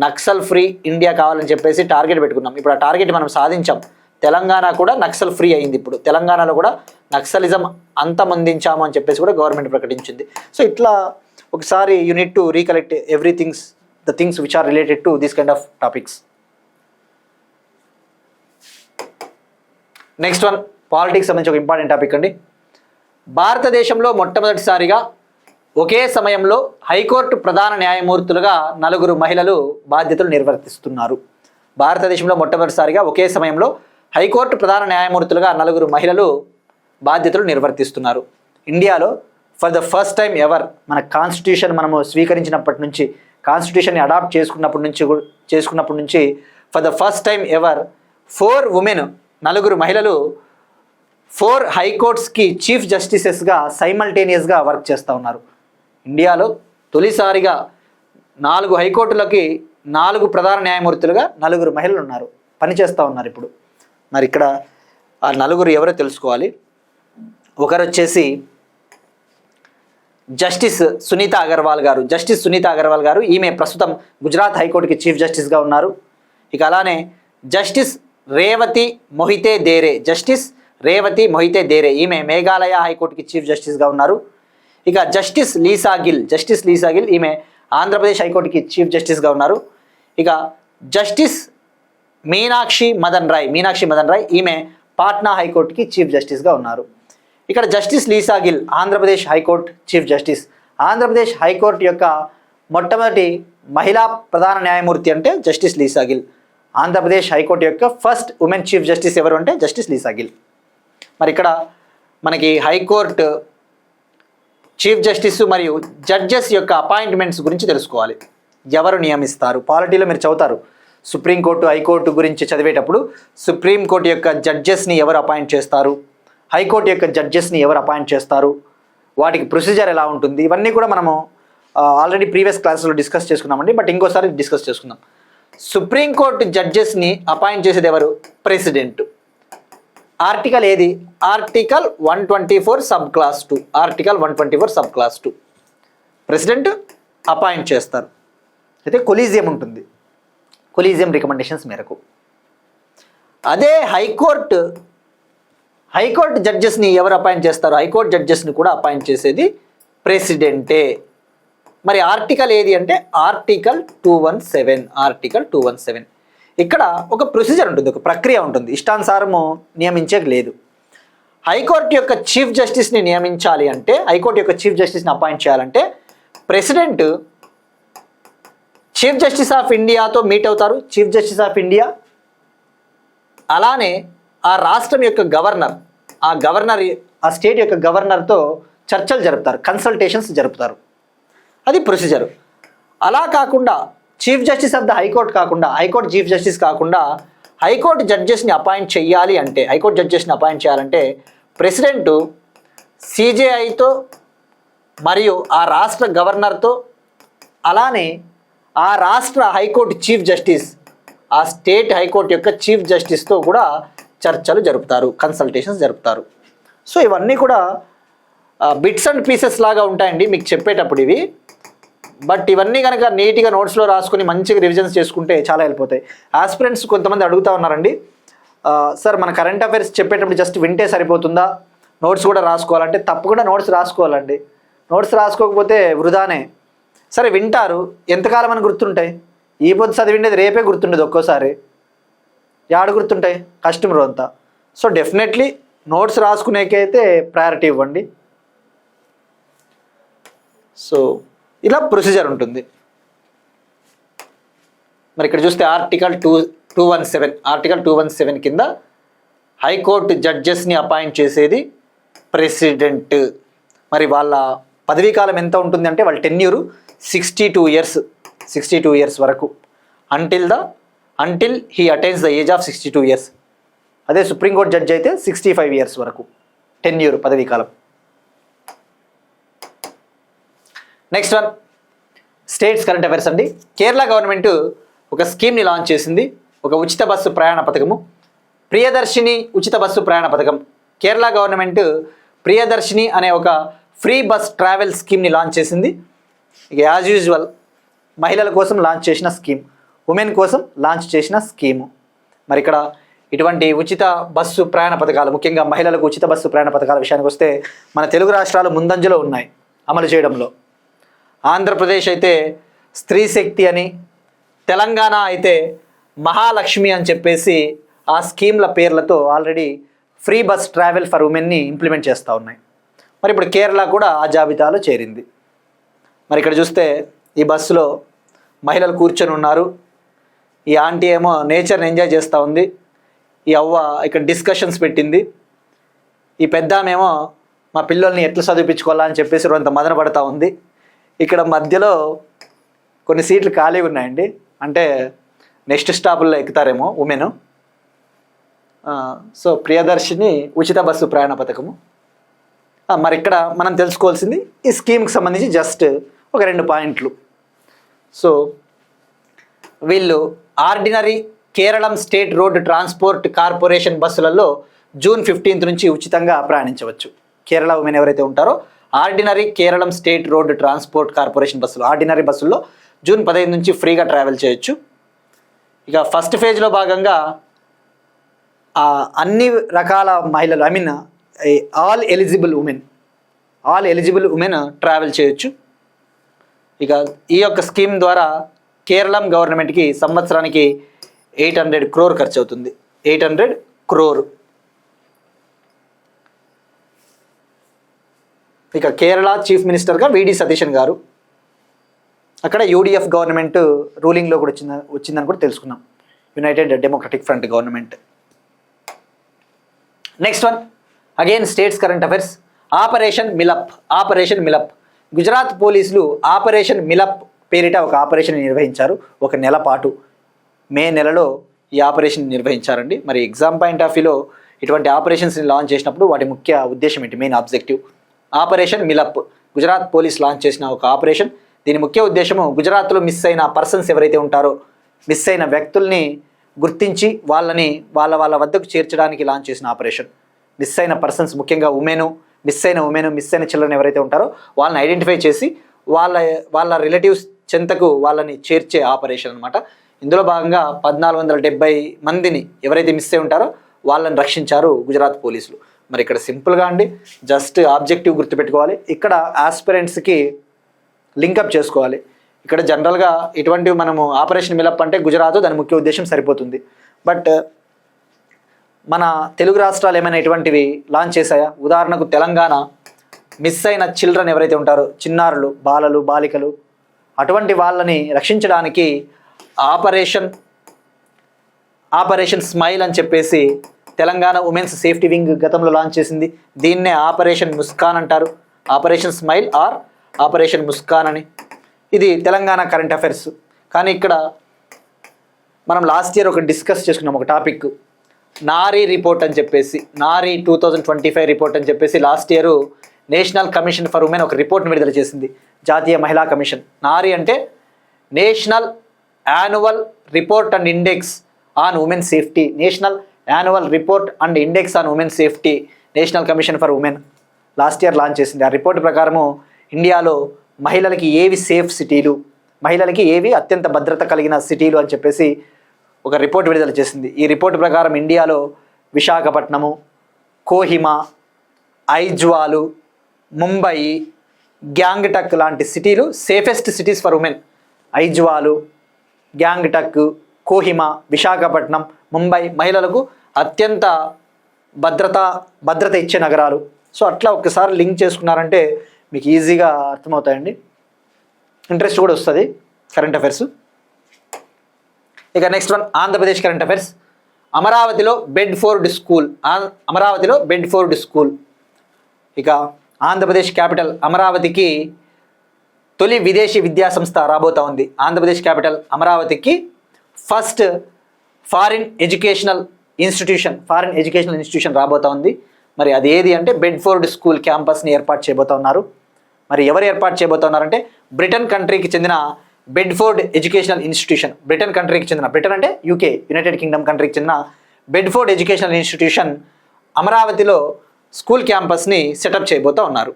నక్సల్ ఫ్రీ ఇండియా కావాలని చెప్పేసి టార్గెట్ పెట్టుకున్నాం. ఇప్పుడు ఆ టార్గెట్ మనం సాధించాం. తెలంగాణ కూడా నక్సల్ ఫ్రీ అయింది. ఇప్పుడు తెలంగాణలో కూడా నక్సలిజం అంతమొందించాము అని చెప్పేసి కూడా గవర్నమెంట్ ప్రకటించింది. సో ఇట్లా ఒకసారి you need to recollect the things which are related to these kind of topics. Next one, politics సంబంధించి ఒక ఇంపార్టెంట్ టాపిక్ అండి. భారతదేశంలో మొట్టమొదటిసారిగా ఒకే సమయంలో హైకోర్టు ప్రధాన న్యాయమూర్తులుగా 4 మహిళలు బాధ్యతలు నిర్వర్తిస్తున్నారు. భారతదేశంలో మొట్టమొదటిసారిగా ఒకే సమయంలో హైకోర్టు ప్రధాన న్యాయమూర్తులుగా 4 మహిళలు బాధ్యతలు నిర్వర్తిస్తున్నారు. ఇండియాలో for the first time ever, మన కాన్స్టిట్యూషన్ మనము స్వీకరించినప్పటి నుంచి, కాన్స్టిట్యూషన్ని అడాప్ట్ చేసుకున్నప్పటి నుంచి for the first time ever 4 women, 4 మహిళలు 4 హైకోర్ట్స్కి చీఫ్ జస్టిసెస్గా సైమల్టేనియస్గా వర్క్ చేస్తూ ఉన్నారు. ఇండియాలో తొలిసారిగా 4 హైకోర్టులకి 4 ప్రధాన న్యాయమూర్తులుగా 4 మహిళలు ఉన్నారు, పనిచేస్తూ ఉన్నారు ఇప్పుడు. మరి ఇక్కడ ఆ 4 ఎవరో తెలుసుకోవాలి. ఒకరు వచ్చేసి జస్టిస్ సునీత అగర్వాల్ గారు. జస్టిస్ సునీత అగర్వాల్ గారు ఈమె ప్రస్తుతం గుజరాత్ హైకోర్టుకి చీఫ్ జస్టిస్గా ఉన్నారు. ఇక అలానే జస్టిస్ రేవతి మొహితే దేరే. జస్టిస్ రేవతి మొహితే దేరే ఈమె మేఘాలయ హైకోర్టుకి చీఫ్ జస్టిస్గా ఉన్నారు. ఇక జస్టిస్ లీసా గిల్ ఈమె ఆంధ్రప్రదేశ్ హైకోర్టుకి చీఫ్ జస్టిస్గా ఉన్నారు. ఇక జస్టిస్ మీనాక్షి మదన్ రాయ్ ఈమె పాట్నా హైకోర్టుకి చీఫ్ జస్టిస్గా ఉన్నారు. ఇక్కడ justice Lisa Gill Andhra Pradesh high court chief justice. Andhra Pradesh high court యొక్క మొట్టమొదటి మహిళా ప్రధాన న్యాయమూర్తి అంటే justice Lisa Gill. Andhra Pradesh high court యొక్క ఫస్ట్ ఉమెన్ చీఫ్ జస్టిస్ ఎవరు అంటే జస్టిస్ లీసా గిల్. మరి ఇక్కడ మనకి హైకోర్టు చీఫ్ జస్టిస్ మరియు జడ్జెస్ యొక్క అపాయింట్మెంట్స్ గురించి తెలుసుకోవాలి. ఎవరు నియమిస్తారు? పాలిటీలో మీరు చదువుతారు, సుప్రీంకోర్టు హైకోర్టు గురించి చదివేటప్పుడు సుప్రీంకోర్టు యొక్క జడ్జెస్ని ఎవరు అపాయింట్ చేస్తారు, హైకోర్టు యొక్క జడ్జెస్ని ఎవరు అపాయింట్ చేస్తారు, వాటికి ప్రొసీజర్ ఎలా ఉంటుంది, ఇవన్నీ కూడా మనము ఆల్రెడీ ప్రీవియస్ క్లాసులో డిస్కస్ చేసుకున్నామండి. బట్ ఇంకోసారి డిస్కస్ చేసుకుందాం. సుప్రీంకోర్టు జడ్జెస్ని అపాయింట్ చేసేది ఎవరు? ప్రెసిడెంట్. ఆర్టికల్ ఏది? Article 124 sub class 2. Article 124 sub class 2 president appoint చేస్తారు. అయితే కొలీజియం ఉంటుంది, కొలీజియం రికమెండేషన్స్ మేరకు. అదే హైకోర్టు జడ్జెస్ని ఎవరు అపాయింట్ చేస్తారు? హైకోర్టు జడ్జెస్ని కూడా అపాయింట్ చేసేది ప్రెసిడెంటే. మరి ఆర్టికల్ ఏది అంటే ఆర్టికల్ 217. ఆర్టికల్ 217 ఇక్కడ ఒక ప్రొసీజర్ ఉంటుంది, ఒక ప్రక్రియ ఉంటుంది, ఇష్టానుసారము నియమించేది లేదు. హైకోర్టు యొక్క చీఫ్ జస్టిస్ని నియమించాలి అంటే, హైకోర్టు యొక్క చీఫ్ జస్టిస్ని అపాయింట్ చేయాలంటే ప్రెసిడెంట్ చీఫ్ జస్టిస్ ఆఫ్ ఇండియాతో మీట్ అవుతారు, చీఫ్ జస్టిస్ ఆఫ్ ఇండియా. అలానే ఆ రాష్ట్రం యొక్క గవర్నర్, ఆ స్టేట్ యొక్క గవర్నర్తో చర్చలు జరుపుతారు, కన్సల్టేషన్స్ జరుపుతారు. అది ప్రొసీజర్. అలా కాకుండా chief justice of the high court కాకుండా, హైకోర్టు చీఫ్ జస్టిస్ కాకుండా హైకోర్టు జడ్జెస్ని అపాయింట్ చేయాలంటే ప్రెసిడెంట్ సిజేఐతో మరియు ఆ రాష్ట్ర గవర్నర్తో, అలానే ఆ రాష్ట్ర హైకోర్టు చీఫ్ జస్టిస్, ఆ స్టేట్ హైకోర్టు యొక్క చీఫ్ జస్టిస్తో కూడా చర్చలు జరుపుతారు, కన్సల్టేషన్స్ జరుపుతారు. సో ఇవన్నీ కూడా బిట్స్ అండ్ పీసెస్ లాగా ఉంటాయండి మీకు చెప్పేటప్పుడు ఇవి. బట్ ఇవన్నీ కనుక నీట్గా నోట్స్లో రాసుకొని మంచిగా రివిజన్స్ చేసుకుంటే చాలా వెళ్ళిపోతాయి. ఆస్పిరెంట్స్ కొంతమంది అడుగుతూ ఉన్నారండి, సార్ మన కరెంట్ అఫైర్స్ చెప్పేటప్పుడు జస్ట్ వింటే సరిపోతుందా, నోట్స్ కూడా రాసుకోవాలంటే? తప్పకుండా నోట్స్ రాసుకోవాలండి. నోట్స్ రాసుకోకపోతే వృధానే. సరే వింటారు, ఎంతకాలం అని గుర్తుంటాయి? ఈ పొద్దు చదివిండేది రేపే గుర్తుండేది, ఒక్కోసారి యాడ గుర్తుంటాయి, కష్టం రోజంతా. సో డెఫినెట్లీ నోట్స్ రాసుకునేకైతే ప్రయారిటీ ఇవ్వండి. సో ఇలా ప్రొసీజర్ ఉంటుంది. మరి ఇక్కడ చూస్తే ఆర్టికల్ 217 కింద హైకోర్టు జడ్జెస్ని అపాయింట్ చేసేది ప్రెసిడెంట్. మరి వాళ్ళ పదవీ కాలం ఎంత ఉంటుంది అంటే వాళ్ళ టెన్యూరు 62 ఇయర్స్ వరకు, until he attains the age of 62 years. అదే సుప్రీంకోర్టు జడ్జి అయితే 65 ఇయర్స్ వరకు టెన్యూర్, పదవీ కాలం. Next one states current affairs అండి. కేరళ గవర్నమెంట్ ఒక స్కీమ్ని లాంచ్ చేసింది, ఒక ఉచిత బస్సు ప్రయాణ పథకము, ప్రియదర్శిని ఉచిత బస్సు ప్రయాణ పథకం. కేరళ గవర్నమెంట్ ప్రియదర్శిని అనే ఒక ఫ్రీ బస్ ట్రావెల్ స్కీమ్ని లాంచ్ చేసింది. ఇక యాజ్ యూజువల్ మహిళల కోసం లాంచ్ చేసిన స్కీమ్, ఉమెన్ కోసం లాంచ్ చేసిన స్కీము. మరి ఇక్కడ ఇటువంటి ఉచిత బస్సు ప్రయాణ పథకాలు, ముఖ్యంగా మహిళలకు ఉచిత బస్సు ప్రయాణ పథకాల విషయానికి వస్తే మన తెలుగు రాష్ట్రాలు ముందంజలో ఉన్నాయి అమలు చేయడంలో. ఆంధ్రప్రదేశ్ అయితే స్త్రీ శక్తి అని, తెలంగాణ అయితే మహాలక్ష్మి అని చెప్పేసి ఆ స్కీమ్ల పేర్లతో already free bus travel for ఉమెన్ని ఇంప్లిమెంట్ చేస్తూ ఉన్నాయి. మరి ఇప్పుడు కేరళ కూడా ఆ జాబితాలో చేరింది. మరి ఇక్కడ చూస్తే ఈ బస్సులో మహిళలు కూర్చొని ఉన్నారు. ఈ ఆంటీ ఏమో నేచర్ని ఎంజాయ్ చేస్తూ ఉంది, ఈ అవ్వ ఇక్కడ డిస్కషన్స్ పెట్టింది, ఈ పెద్దామేమో మా పిల్లల్ని ఎట్లా చదివించుకోవాలా అని చెప్పేసి కొంత మదన పడుతూ ఉంది. ఇక్కడ మధ్యలో కొన్ని సీట్లు ఖాళీగా ఉన్నాయండి, అంటే నెక్స్ట్ స్టాపుల్లో ఎక్కుతారేమో ఉమెన్. సో ప్రియదర్శిని ఉచిత బస్సు ప్రయాణ పథకము. మరి ఇక్కడ మనం తెలుసుకోవాల్సింది ఈ స్కీమ్కి సంబంధించి జస్ట్ ఒక 2 పాయింట్లు. సో వీళ్ళు ordinary Keralam state road transport corporation బస్సులలో జూన్ 15 నుంచి ఉచితంగా ప్రయాణించవచ్చు. కేరళ ఉమెన్ ఎవరైతే ఉంటారో ordinary Keralam state road transport corporation బస్సులు, ఆర్డినరీ బస్సుల్లో జూన్ 15 నుంచి ఫ్రీగా ట్రావెల్ చేయొచ్చు. ఇక ఫస్ట్ ఫేజ్లో భాగంగా అన్ని రకాల మహిళలు, ఆల్ ఎలిజిబుల్ ఉమెన్ ట్రావెల్ చేయొచ్చు. ఇక ఈ యొక్క స్కీమ్ ద్వారా కేరళం గవర్నమెంట్కి సంవత్సరానికి 800 crore ఖర్చు అవుతుంది. 800 crore. ఇక కేరళ చీఫ్ మినిస్టర్గా విడి సతీశన్ గారు, అక్కడ యూడిఎఫ్ గవర్నమెంట్ రూలింగ్లో కూడా వచ్చిందని కూడా తెలుసుకున్నాం, United Democratic Front government. Next one again states current affairs. Operation Milap. Gujarat పోలీసులు ఆపరేషన్ మిలప్ పేరిట ఒక ఆపరేషన్ నిర్వహించారు. ఒక నెల పాటు మే నెలలో ఈ ఆపరేషన్ నిర్వహించారండి. మరి ఎగ్జామ్ పాయింట్ ఆఫ్ వ్యూలో ఇటువంటి ఆపరేషన్స్ని లాంచ్ చేసినప్పుడు వాటి ముఖ్య ఉద్దేశం ఏంటి, main objective? Operation Milap Gujarat police launch చేసిన ఒక ఆపరేషన్. దీని ముఖ్య ఉద్దేశము గుజరాత్లో మిస్ అయిన పర్సన్స్ ఎవరైతే ఉంటారో, మిస్ అయిన వ్యక్తుల్ని గుర్తించి వాళ్ళని వాళ్ళ వద్దకు చేర్చడానికి లాంచ్ చేసిన ఆపరేషన్. మిస్ అయిన పర్సన్స్, ముఖ్యంగా మిస్ అయిన చిల్డ్రన్ ఎవరైతే ఉంటారో వాళ్ళని ఐడెంటిఫై చేసి వాళ్ళ రిలేటివ్స్ చెంతకు వాళ్ళని చేర్చే ఆపరేషన్ అనమాట. ఇందులో భాగంగా 1470 మందిని ఎవరైతే మిస్ అయి ఉంటారో వాళ్ళని రక్షించారు గుజరాత్ పోలీసులు. మరి ఇక్కడ సింపుల్గా అండి, జస్ట్ ఆబ్జెక్టివ్ గుర్తుపెట్టుకోవాలి. ఇక్కడ ఆస్పిరెంట్స్కి లింకప్ చేసుకోవాలి. ఇక్కడ జనరల్గా ఇటువంటివి మనము ఆపరేషన్ మిలప్ అంటే గుజరాత్, దాని ముఖ్య ఉద్దేశం సరిపోతుంది. బట్ మన తెలుగు రాష్ట్రాలు ఏమైనా ఇటువంటివి లాంచ్ చేశాయా? ఉదాహరణకు తెలంగాణ మిస్ అయిన చిల్డ్రన్ ఎవరైతే ఉంటారో, చిన్నారులు, బాలలు, బాలికలు, అటువంటి వాళ్ళని రక్షించడానికి ఆపరేషన్ స్మైల్ అని చెప్పేసి తెలంగాణ ఉమెన్స్ సేఫ్టీ వింగ్ గతంలో లాంచ్ చేసింది. దీన్నే ఆపరేషన్ ముస్కాన్ అంటారు. Operation smile or operation Muskaan అని. ఇది తెలంగాణ కరెంట్ అఫైర్స్. కానీ ఇక్కడ మనం లాస్ట్ ఇయర్ ఒక డిస్కస్ చేసుకున్నాం ఒక టాపిక్, నారీ రిపోర్ట్ అని చెప్పేసి, నారీ 2025 రిపోర్ట్ అని చెప్పేసి last year national commission for women ఒక రిపోర్ట్ని విడుదల చేసింది, జాతీయ మహిళా కమిషన్. నారీ అంటే national annual report and index on women safety, national annual report and index on women safety, national commission for women last year launch చేసింది. ఆ రిపోర్ట్ ప్రకారము ఇండియాలో మహిళలకి ఏవి సేఫ్ సిటీలు, మహిళలకి ఏవి అత్యంత భద్రత కలిగిన సిటీలు అని చెప్పేసి ఒక రిపోర్ట్ విడుదల చేసింది. ఈ రిపోర్ట్ ప్రకారం ఇండియాలో విశాఖపట్నము, కోహిమా, ఐజ్వాలు, ముంబై, గ్యాంగ్టక్ లాంటి సిటీలు safest cities for women. Aizawl, Gangtok, Kohima, Visakhapatnam, Mumbai మహిళలకు అత్యంత భద్రత ఇచ్చే నగరాలు. సో అట్లా ఒక్కసారి లింక్ చేసుకున్నారంటే మీకు ఈజీగా అర్థమవుతాయండి, ఇంట్రెస్ట్ కూడా వస్తుంది కరెంట్ అఫైర్స్. ఇక next one Andhra Pradesh current affairs. అమరావతిలో బెడ్ఫోర్డ్ స్కూల్. ఇక ఆంధ్రప్రదేశ్ క్యాపిటల్ అమరావతికి తొలి విదేశీ విద్యా సంస్థ రాబోతా ఉంది. ఆంధ్రప్రదేశ్ క్యాపిటల్ అమరావతికి ఫస్ట్ ఫారిన్ ఎడ్యుకేషనల్ ఇన్స్టిట్యూషన్ రాబోతా ఉంది. మరి అది ఏది అంటే బెడ్ఫోర్డ్ స్కూల్ క్యాంపస్ని ఏర్పాటు చేయబోతా ఉన్నారు. మరి ఎవరు ఏర్పాటు చేయబోతా ఉన్నారంటే బ్రిటన్ కంట్రీకి చెందిన బెడ్ఫోర్డ్ ఎడ్యుకేషనల్ ఇన్స్టిట్యూషన్. బ్రిటన్ అంటే యూకే, యునైటెడ్ కింగ్డమ్ కంట్రీకి చెందిన బెడ్ఫోర్డ్ ఎడ్యుకేషనల్ ఇన్స్టిట్యూషన్ అమరావతిలో స్కూల్ క్యాంపస్ని సెటప్ చేయబోతా ఉన్నారు.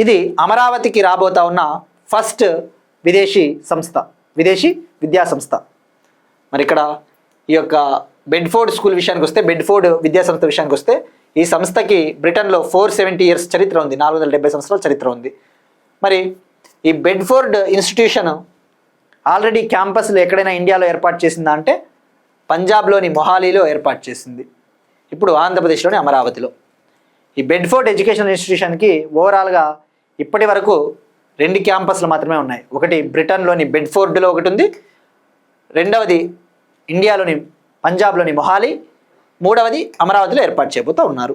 ఇది అమరావతికి రాబోతా ఉన్న ఫస్ట్ విదేశీ విద్యా సంస్థ. మరి ఇక్కడ ఈ యొక్క బెడ్ఫోర్డ్ స్కూల్ విషయానికి వస్తే, బెడ్ఫోర్డ్ విద్యా సంస్థ విషయానికి వస్తే, ఈ సంస్థకి బ్రిటన్లో 470 years చరిత్ర ఉంది, 470 సంవత్సరాల చరిత్ర ఉంది. మరి ఈ బెడ్ఫోర్డ్ ఇన్స్టిట్యూషన్ ఆల్రెడీ క్యాంపస్లు ఎక్కడైనా ఇండియాలో ఏర్పాటు చేసిందా అంటే పంజాబ్లోని మొహాలీలో ఏర్పాటు చేసింది, ఇప్పుడు ఆంధ్రప్రదేశ్లోని అమరావతిలో. ఈ బెడ్ఫోర్డ్ ఎడ్యుకేషనల్ ఇన్స్టిట్యూషన్కి ఓవరాల్గా ఇప్పటి వరకు 2 క్యాంపస్లు మాత్రమే ఉన్నాయి. ఒకటి బ్రిటన్లోని బెడ్ఫోర్డ్లో ఒకటి ఉంది, రెండవది ఇండియాలోని పంజాబ్లోని మొహాలీ, మూడవది అమరావతిలో ఏర్పాటు చేయబోతూ ఉన్నారు.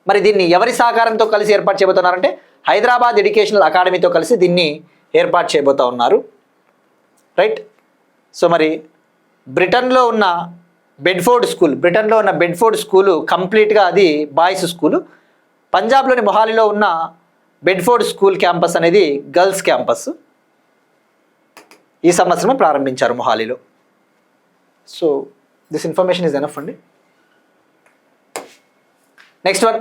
మరి దీన్ని ఎవరి సహకారంతో కలిసి ఏర్పాటు చేయబోతున్నారంటే హైదరాబాద్ ఎడ్యుకేషనల్ అకాడమీతో కలిసి దీన్ని ఏర్పాటు చేయబోతూ ఉన్నారు. రైట్. సో మరి బ్రిటన్లో ఉన్న బెడ్ఫోర్డ్ స్కూలు కంప్లీట్గా అది బాయ్స్ స్కూలు. పంజాబ్లోని మొహాలీలో ఉన్న బెడ్ఫోర్డ్ స్కూల్ క్యాంపస్ అనేది గర్ల్స్ క్యాంపస్. ఈ సంవత్సరమే ప్రారంభించారు మొహాలీలో. So this information is enough అండి. నెక్స్ట్ వన్,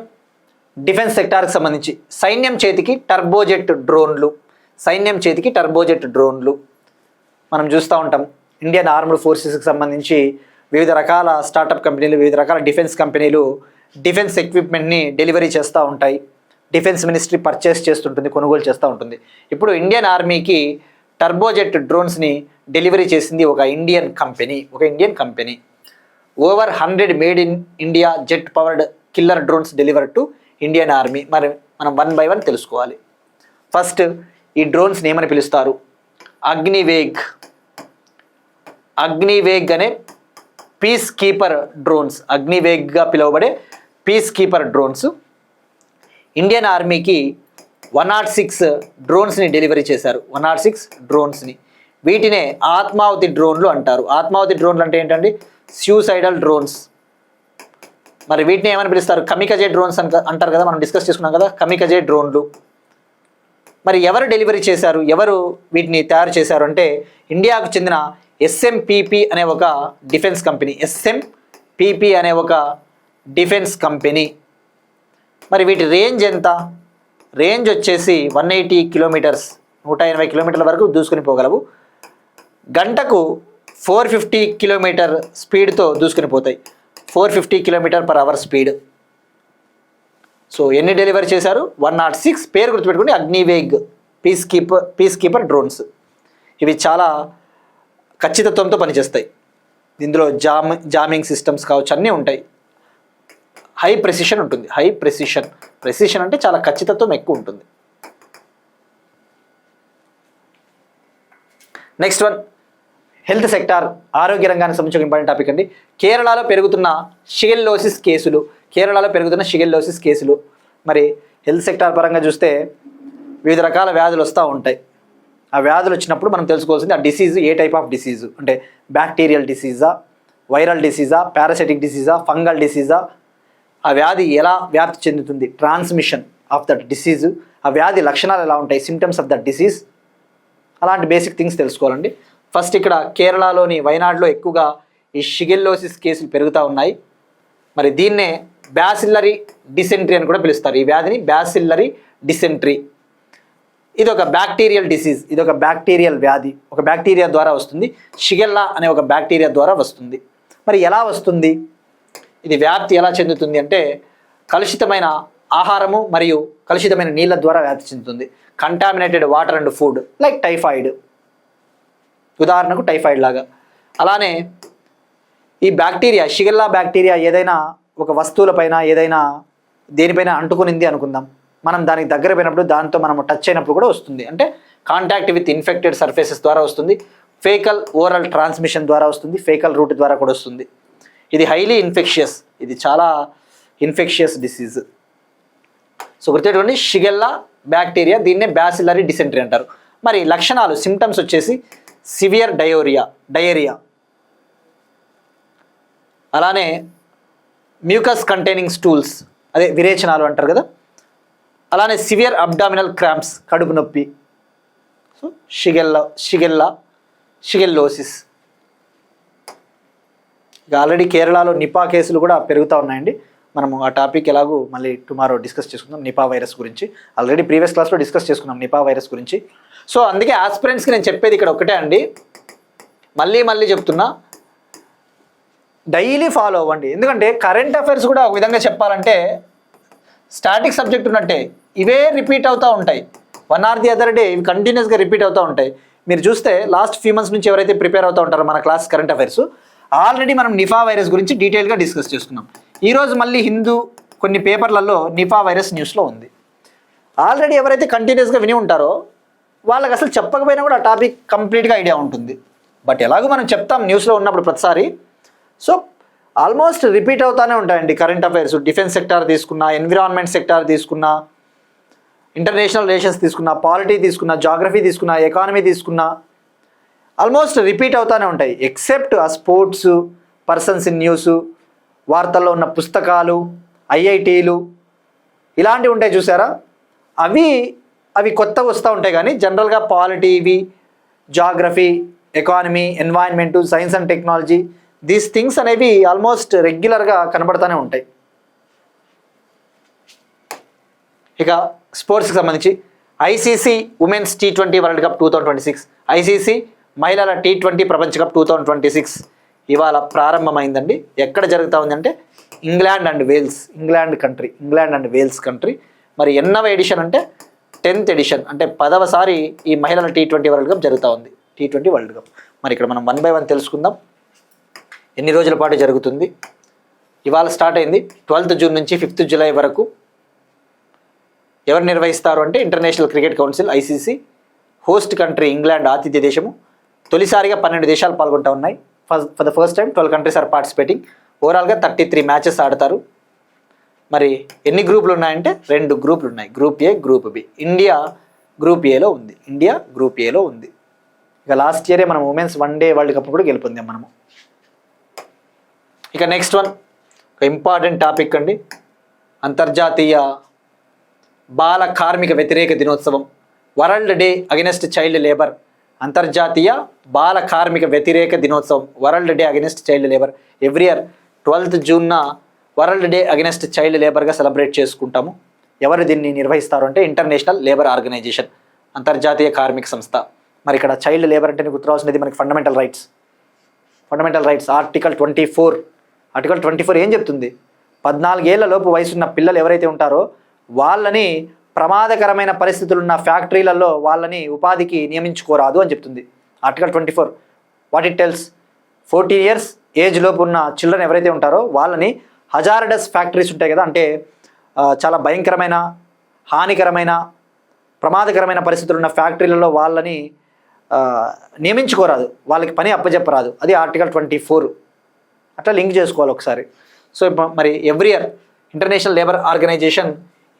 డిఫెన్స్ సెక్టార్కి సంబంధించి సైన్యం చేతికి టర్బోజెట్ డ్రోన్లు, మనం చూస్తూ ఉంటాం. ఇండియన్ ఆర్మ్డ్ ఫోర్సెస్కి సంబంధించి వివిధ రకాల స్టార్టప్ కంపెనీలు, వివిధ రకాల డిఫెన్స్ కంపెనీలు డిఫెన్స్ ఎక్విప్మెంట్ని డెలివరీ చేస్తూ ఉంటాయి. డిఫెన్స్ మినిస్ట్రీ పర్చేస్ చేస్తుంటుంది, కొనుగోలు చేస్తూ ఉంటుంది. ఇప్పుడు ఇండియన్ ఆర్మీకి టర్బోజెట్ డ్రోన్స్ని డెలివరీ చేసింది ఒక Indian company. Over 100 made in India jet powered killer drones deliver to Indian army. మరి మనం 1 by 1 తెలుసుకోవాలి. ఫస్ట్ ఈ డ్రోన్స్ని ఏమని పిలుస్తారు? అగ్నివేగ్ అనే పీస్ కీపర్ డ్రోన్స్, అగ్నివేగ్గా పిలువబడే పీస్ కీపర్ డ్రోన్స్ ఇండియన్ ఆర్మీకి 106 డ్రోన్స్ని డెలివరీ చేశారు. 106 డ్రోన్స్ని. వీటినే ఆత్మాహుతి డ్రోన్లు అంటారు. ఆత్మాహుతి డ్రోన్లు అంటే ఏంటండి? Suicidal drones. మరి వీటిని ఏమని పిలుస్తారు? కమికజే డ్రోన్స్ అంటారు కదా, మనం డిస్కస్ చేసుకున్నాం కదా, కమికజే డ్రోన్లు. మరి ఎవరు డెలివరీ చేశారు, ఎవరు వీటిని తయారు చేశారు అంటే ఇండియాకు చెందిన ఎస్ఎంపిపి అనే ఒక డిఫెన్స్ కంపెనీ. మరి వీటి రేంజ్ ఎంత? రేంజ్ వచ్చేసి 180 కిలోమీటర్స్, 180 కిలోమీటర్ల వరకు దూసుకుని పోగలవు. గంటకు 450 కిలోమీటర్ స్పీడ్తో దూసుకుని పోతాయి. 450 km/h స్పీడ్. సో ఎన్ని డెలివరీ చేశారు? 106. పేరు గుర్తుపెట్టుకోండి, అగ్నివేగ్ పీస్ కీపర్ డ్రోన్స్. ఇవి చాలా ఖచ్చితత్వంతో పనిచేస్తాయి. ఇందులో జామింగ్ సిస్టమ్స్ కావచ్చు, అన్నీ ఉంటాయి. హై ప్రెసిషన్ ఉంటుంది. ప్రెసిషన్ అంటే చాలా ఖచ్చితత్వం ఎక్కువ ఉంటుంది. నెక్స్ట్ వన్, హెల్త్ సెక్టార్, ఆరోగ్య రంగానికి సంబంధించిన ఇంపార్టెంట్ టాపిక్ అండి. కేరళలో పెరుగుతున్న షిగెల్లోసిస్ కేసులు. మరి హెల్త్ సెక్టార్ పరంగా చూస్తే వివిధ రకాల వ్యాధులు వస్తూ ఉంటాయి. ఆ వ్యాధులు వచ్చినప్పుడు మనం తెలుసుకోవాల్సింది ఆ disease A type of disease అంటే బ్యాక్టీరియల్ డిసీజా, వైరల్ డిసీజా, పారాసైటిక్ డిసీజా, ఫంగల్ డిసీజా, ఆ వ్యాధి ఎలా వ్యాప్తి చెందుతుంది, ట్రాన్స్మిషన్ ఆఫ్ దట్ డిసీజు, ఆ వ్యాధి లక్షణాలు ఎలా ఉంటాయి, సిమ్టమ్స్ ఆఫ్ దట్ డిసీజ్, అలాంటి బేసిక్ థింగ్స్ తెలుసుకోవాలండి. ఫస్ట్ ఇక్కడ కేరళలోని వైనాడ్లో ఎక్కువగా ఈ షిగెల్లోసిస్ కేసులు పెరుగుతూ ఉన్నాయి. మరి దీన్నే బ్యాసిల్లరీ డిసెంట్రీ అని కూడా పిలుస్తారు. ఈ వ్యాధిని బ్యాసిల్లరీ డిసెంట్రీ. ఇది ఒక బ్యాక్టీరియల్ డిసీజ్, ఇది ఒక బ్యాక్టీరియల్ వ్యాధి, ఒక బ్యాక్టీరియా ద్వారా వస్తుంది. షిగెల్లా అనే ఒక బ్యాక్టీరియా ద్వారా వస్తుంది. మరి ఎలా వస్తుంది, ఇది వ్యాప్తి ఎలా చెందుతుంది అంటే కలుషితమైన ఆహారము మరియు కలుషితమైన నీళ్ళ ద్వారా వ్యాప్తి చెందుతుంది. Contaminated water and food like typhoid, ఉదాహరణకు టైఫాయిడ్ లాగా. అలానే ఈ బ్యాక్టీరియా, షిగెల్లా బ్యాక్టీరియా ఏదైనా ఒక వస్తువులపైన, ఏదైనా దేనిపైన అంటుకునింది అనుకుందాం, మనం దానికి దగ్గర పోయినప్పుడు, దాంతో మనం టచ్ అయినప్పుడు కూడా వస్తుంది. అంటే కాంటాక్ట్ విత్ ఇన్ఫెక్టెడ్ సర్ఫేసెస్ ద్వారా వస్తుంది. ఫేకల్ ఓరల్ ట్రాన్స్మిషన్ ద్వారా వస్తుంది. ఫేకల్ రూట్ ద్వారా కూడా వస్తుంది. ఇది హైలీ ఇన్ఫెక్షియస్, ఇది చాలా ఇన్ఫెక్షియస్ డిసీజ్. సో గుర్తుపెట్టుకోండి, షిగెల్లా బ్యాక్టీరియా, దీన్నే బ్యాసిల్లరీ డిసెంట్రీ అంటారు. మరి లక్షణాలు, సిమ్టమ్స్ వచ్చేసి సివియర్ డయేరియా, అలానే మ్యూకస్ కంటైనింగ్ స్టూల్స్, అదే విరేచనాలు అంటారు కదా, అలానే సివియర్ అబ్డామినల్ క్రాంప్స్, కడుపు నొప్పి. సో షిగెల్లోసిస్. ఇక ఆల్రెడీ కేరళలో నిపా కేసులు కూడా పెరుగుతూ ఉన్నాయండి. మనము ఆ టాపిక్ ఎలాగూ మళ్ళీ టుమారో డిస్కస్ చేసుకుందాం. నిపా వైరస్ గురించి ఆల్రెడీ ప్రీవియస్ క్లాస్లో డిస్కస్ చేసుకున్నాం నిపా వైరస్ గురించి. సో అందుకే ఆస్పిరెంట్స్కి నేను చెప్పేది ఇక్కడ ఒకటే అండి, మళ్ళీ చెప్తున్నా, డైలీ ఫాలో అవ్వండి. ఎందుకంటే కరెంట్ అఫైర్స్ కూడా ఒక విధంగా చెప్పాలంటే స్టాటిక్ సబ్జెక్ట్ ఉన్నట్టే, ఇవే రిపీట్ అవుతూ ఉంటాయి. One or the other day ఇవి కంటిన్యూస్గా రిపీట్ అవుతూ ఉంటాయి. మీరు చూస్తే లాస్ట్ ఫ్యూ మంత్స్ నుంచి ఎవరైతే ప్రిపేర్ అవుతూ ఉంటారో మన క్లాస్ కరెంట్ అఫైర్స్, ఆల్రెడీ మనం నిఫా వైరస్ గురించి డీటెయిల్గా డిస్కస్ చేసుకున్నాం. ఈరోజు మళ్ళీ హిందూ కొన్ని పేపర్లలో నిఫా వైరస్ న్యూస్లో ఉంది. ఆల్రెడీ ఎవరైతే కంటిన్యూస్గా విని ఉంటారో వాళ్ళకి అసలు చెప్పకపోయినా కూడా ఆ టాపిక్ కంప్లీట్గా ఐడియా ఉంటుంది. బట్ ఎలాగో మనం చెప్తాం న్యూస్లో ఉన్నప్పుడు ప్రతిసారి. సో ఆల్మోస్ట్ రిపీట్ అవుతూనే ఉంటాయండి కరెంట్ అఫైర్స్. డిఫెన్స్ సెక్టార్ తీసుకున్నా, ఎన్విరాన్మెంట్ సెక్టార్ తీసుకున్నా, ఇంటర్నేషనల్ రిలేషన్స్ తీసుకున్నా, పాలిటీ తీసుకున్నా, జాగ్రఫీ తీసుకున్నా, ఎకానమీ తీసుకున్నా, ఆల్మోస్ట్ రిపీట్ అవుతూనే ఉంటాయి. ఎక్సెప్ట్ ఆ స్పోర్ట్స్, పర్సన్స్ ఇన్ న్యూస్, వార్తల్లో ఉన్న పుస్తకాలు, ఐఐటీలు ఇలాంటివి ఉంటాయి చూసారా, అవి కొత్తగా వస్తూ ఉంటాయి. కానీ జనరల్గా పాలిటీ, ఇవి geography, economy, environment, science and technology, these things అనేవి ఆల్మోస్ట్ రెగ్యులర్గా కనబడుతూనే ఉంటాయి. ఇక స్పోర్ట్స్కి సంబంధించి ICC women's T20 world cup 2026, ICC మహిళల T20 ప్రపంచ కప్ 2026 ఇవాళ ప్రారంభమైందండి. ఎక్కడ జరుగుతూ ఉందంటే ఇంగ్లాండ్ అండ్ వేల్స్ కంట్రీ. మరి ఎన్నవ ఎడిషన్ అంటే 10th ఎడిషన్, అంటే 10వసారి ఈ మహిళల T20 వరల్డ్ కప్ జరుగుతూ ఉంది. T20 వరల్డ్ కప్ మరి ఇక్కడ మనం 1 by 1 తెలుసుకుందాం. ఎన్ని రోజుల పాటు జరుగుతుంది? ఇవాళ స్టార్ట్ అయింది 12th జూన్ నుంచి 5th జూలై వరకు. ఎవరు నిర్వహిస్తారు అంటే international cricket council ICC. Host country England ఆతిథ్య దేశము. తొలిసారిగా 12 దేశాలు పాల్గొంటూ ఉన్నాయి. For the first time 12 countries are participating. ఓవరాల్గా 33 మ్యాచెస్ ఆడతారు. మరి ఎన్ని గ్రూపులు ఉన్నాయంటే 2 గ్రూపులు ఉన్నాయి, group A group B. India group ఏలో ఉంది. ఇక లాస్ట్ ఇయరే మనం ఉమెన్స్ వన్డే వరల్డ్ కప్ కూడా గెలుపొందాం మనము. ఇక నెక్స్ట్ వన్ ఒక ఇంపార్టెంట్ టాపిక్ అండి, అంతర్జాతీయ బాల కార్మిక వ్యతిరేక దినోత్సవం, world day against child labour. అంతర్జాతీయ బాల కార్మిక వ్యతిరేక దినోత్సవం, world day against child labour. Every year 12th జూన్న వరల్డ్ డే అగెనెస్ట్ చైల్డ్ లేబర్గా సెలబ్రేట్ చేసుకుంటాము. ఎవరు దీన్ని నిర్వహిస్తారు అంటే ఇంటర్నేషనల్ లేబర్ ఆర్గనైజేషన్, అంతర్జాతీయ కార్మిక సంస్థ. మరి ఇక్కడ చైల్డ్ లేబర్ అంటే గుర్తు రావాల్సినది మనకి ఫండమెంటల్ రైట్స్ ఆర్టికల్ 24 ఏం చెప్తుంది? 14 ఏళ్ల లోపు వయసున్న పిల్లలు ఎవరైతే ఉంటారో వాళ్ళని ప్రమాదకరమైన పరిస్థితులున్న ఫ్యాక్టరీలలో వాళ్ళని ఉపాధికి నియమించుకోరాదు అని చెప్తుంది article 24. What it tells? 14 years age లోపు ఉన్న చిల్డ్రన్ ఎవరైతే ఉంటారో వాళ్ళని హజార్డస్ ఫ్యాక్టరీస్ ఉంటాయి కదా, అంటే చాలా భయంకరమైన, హానికరమైన, ప్రమాదకరమైన పరిస్థితులు ఉన్న ఫ్యాక్టరీలలో వాళ్ళని నియమించుకోరాదు, వాళ్ళకి పని అప్పచెప్పరాదు. అది ఆర్టికల్ 24. అట్లా లింక్ చేసుకోవాలి ఒకసారి. సో మరి every year international labour organization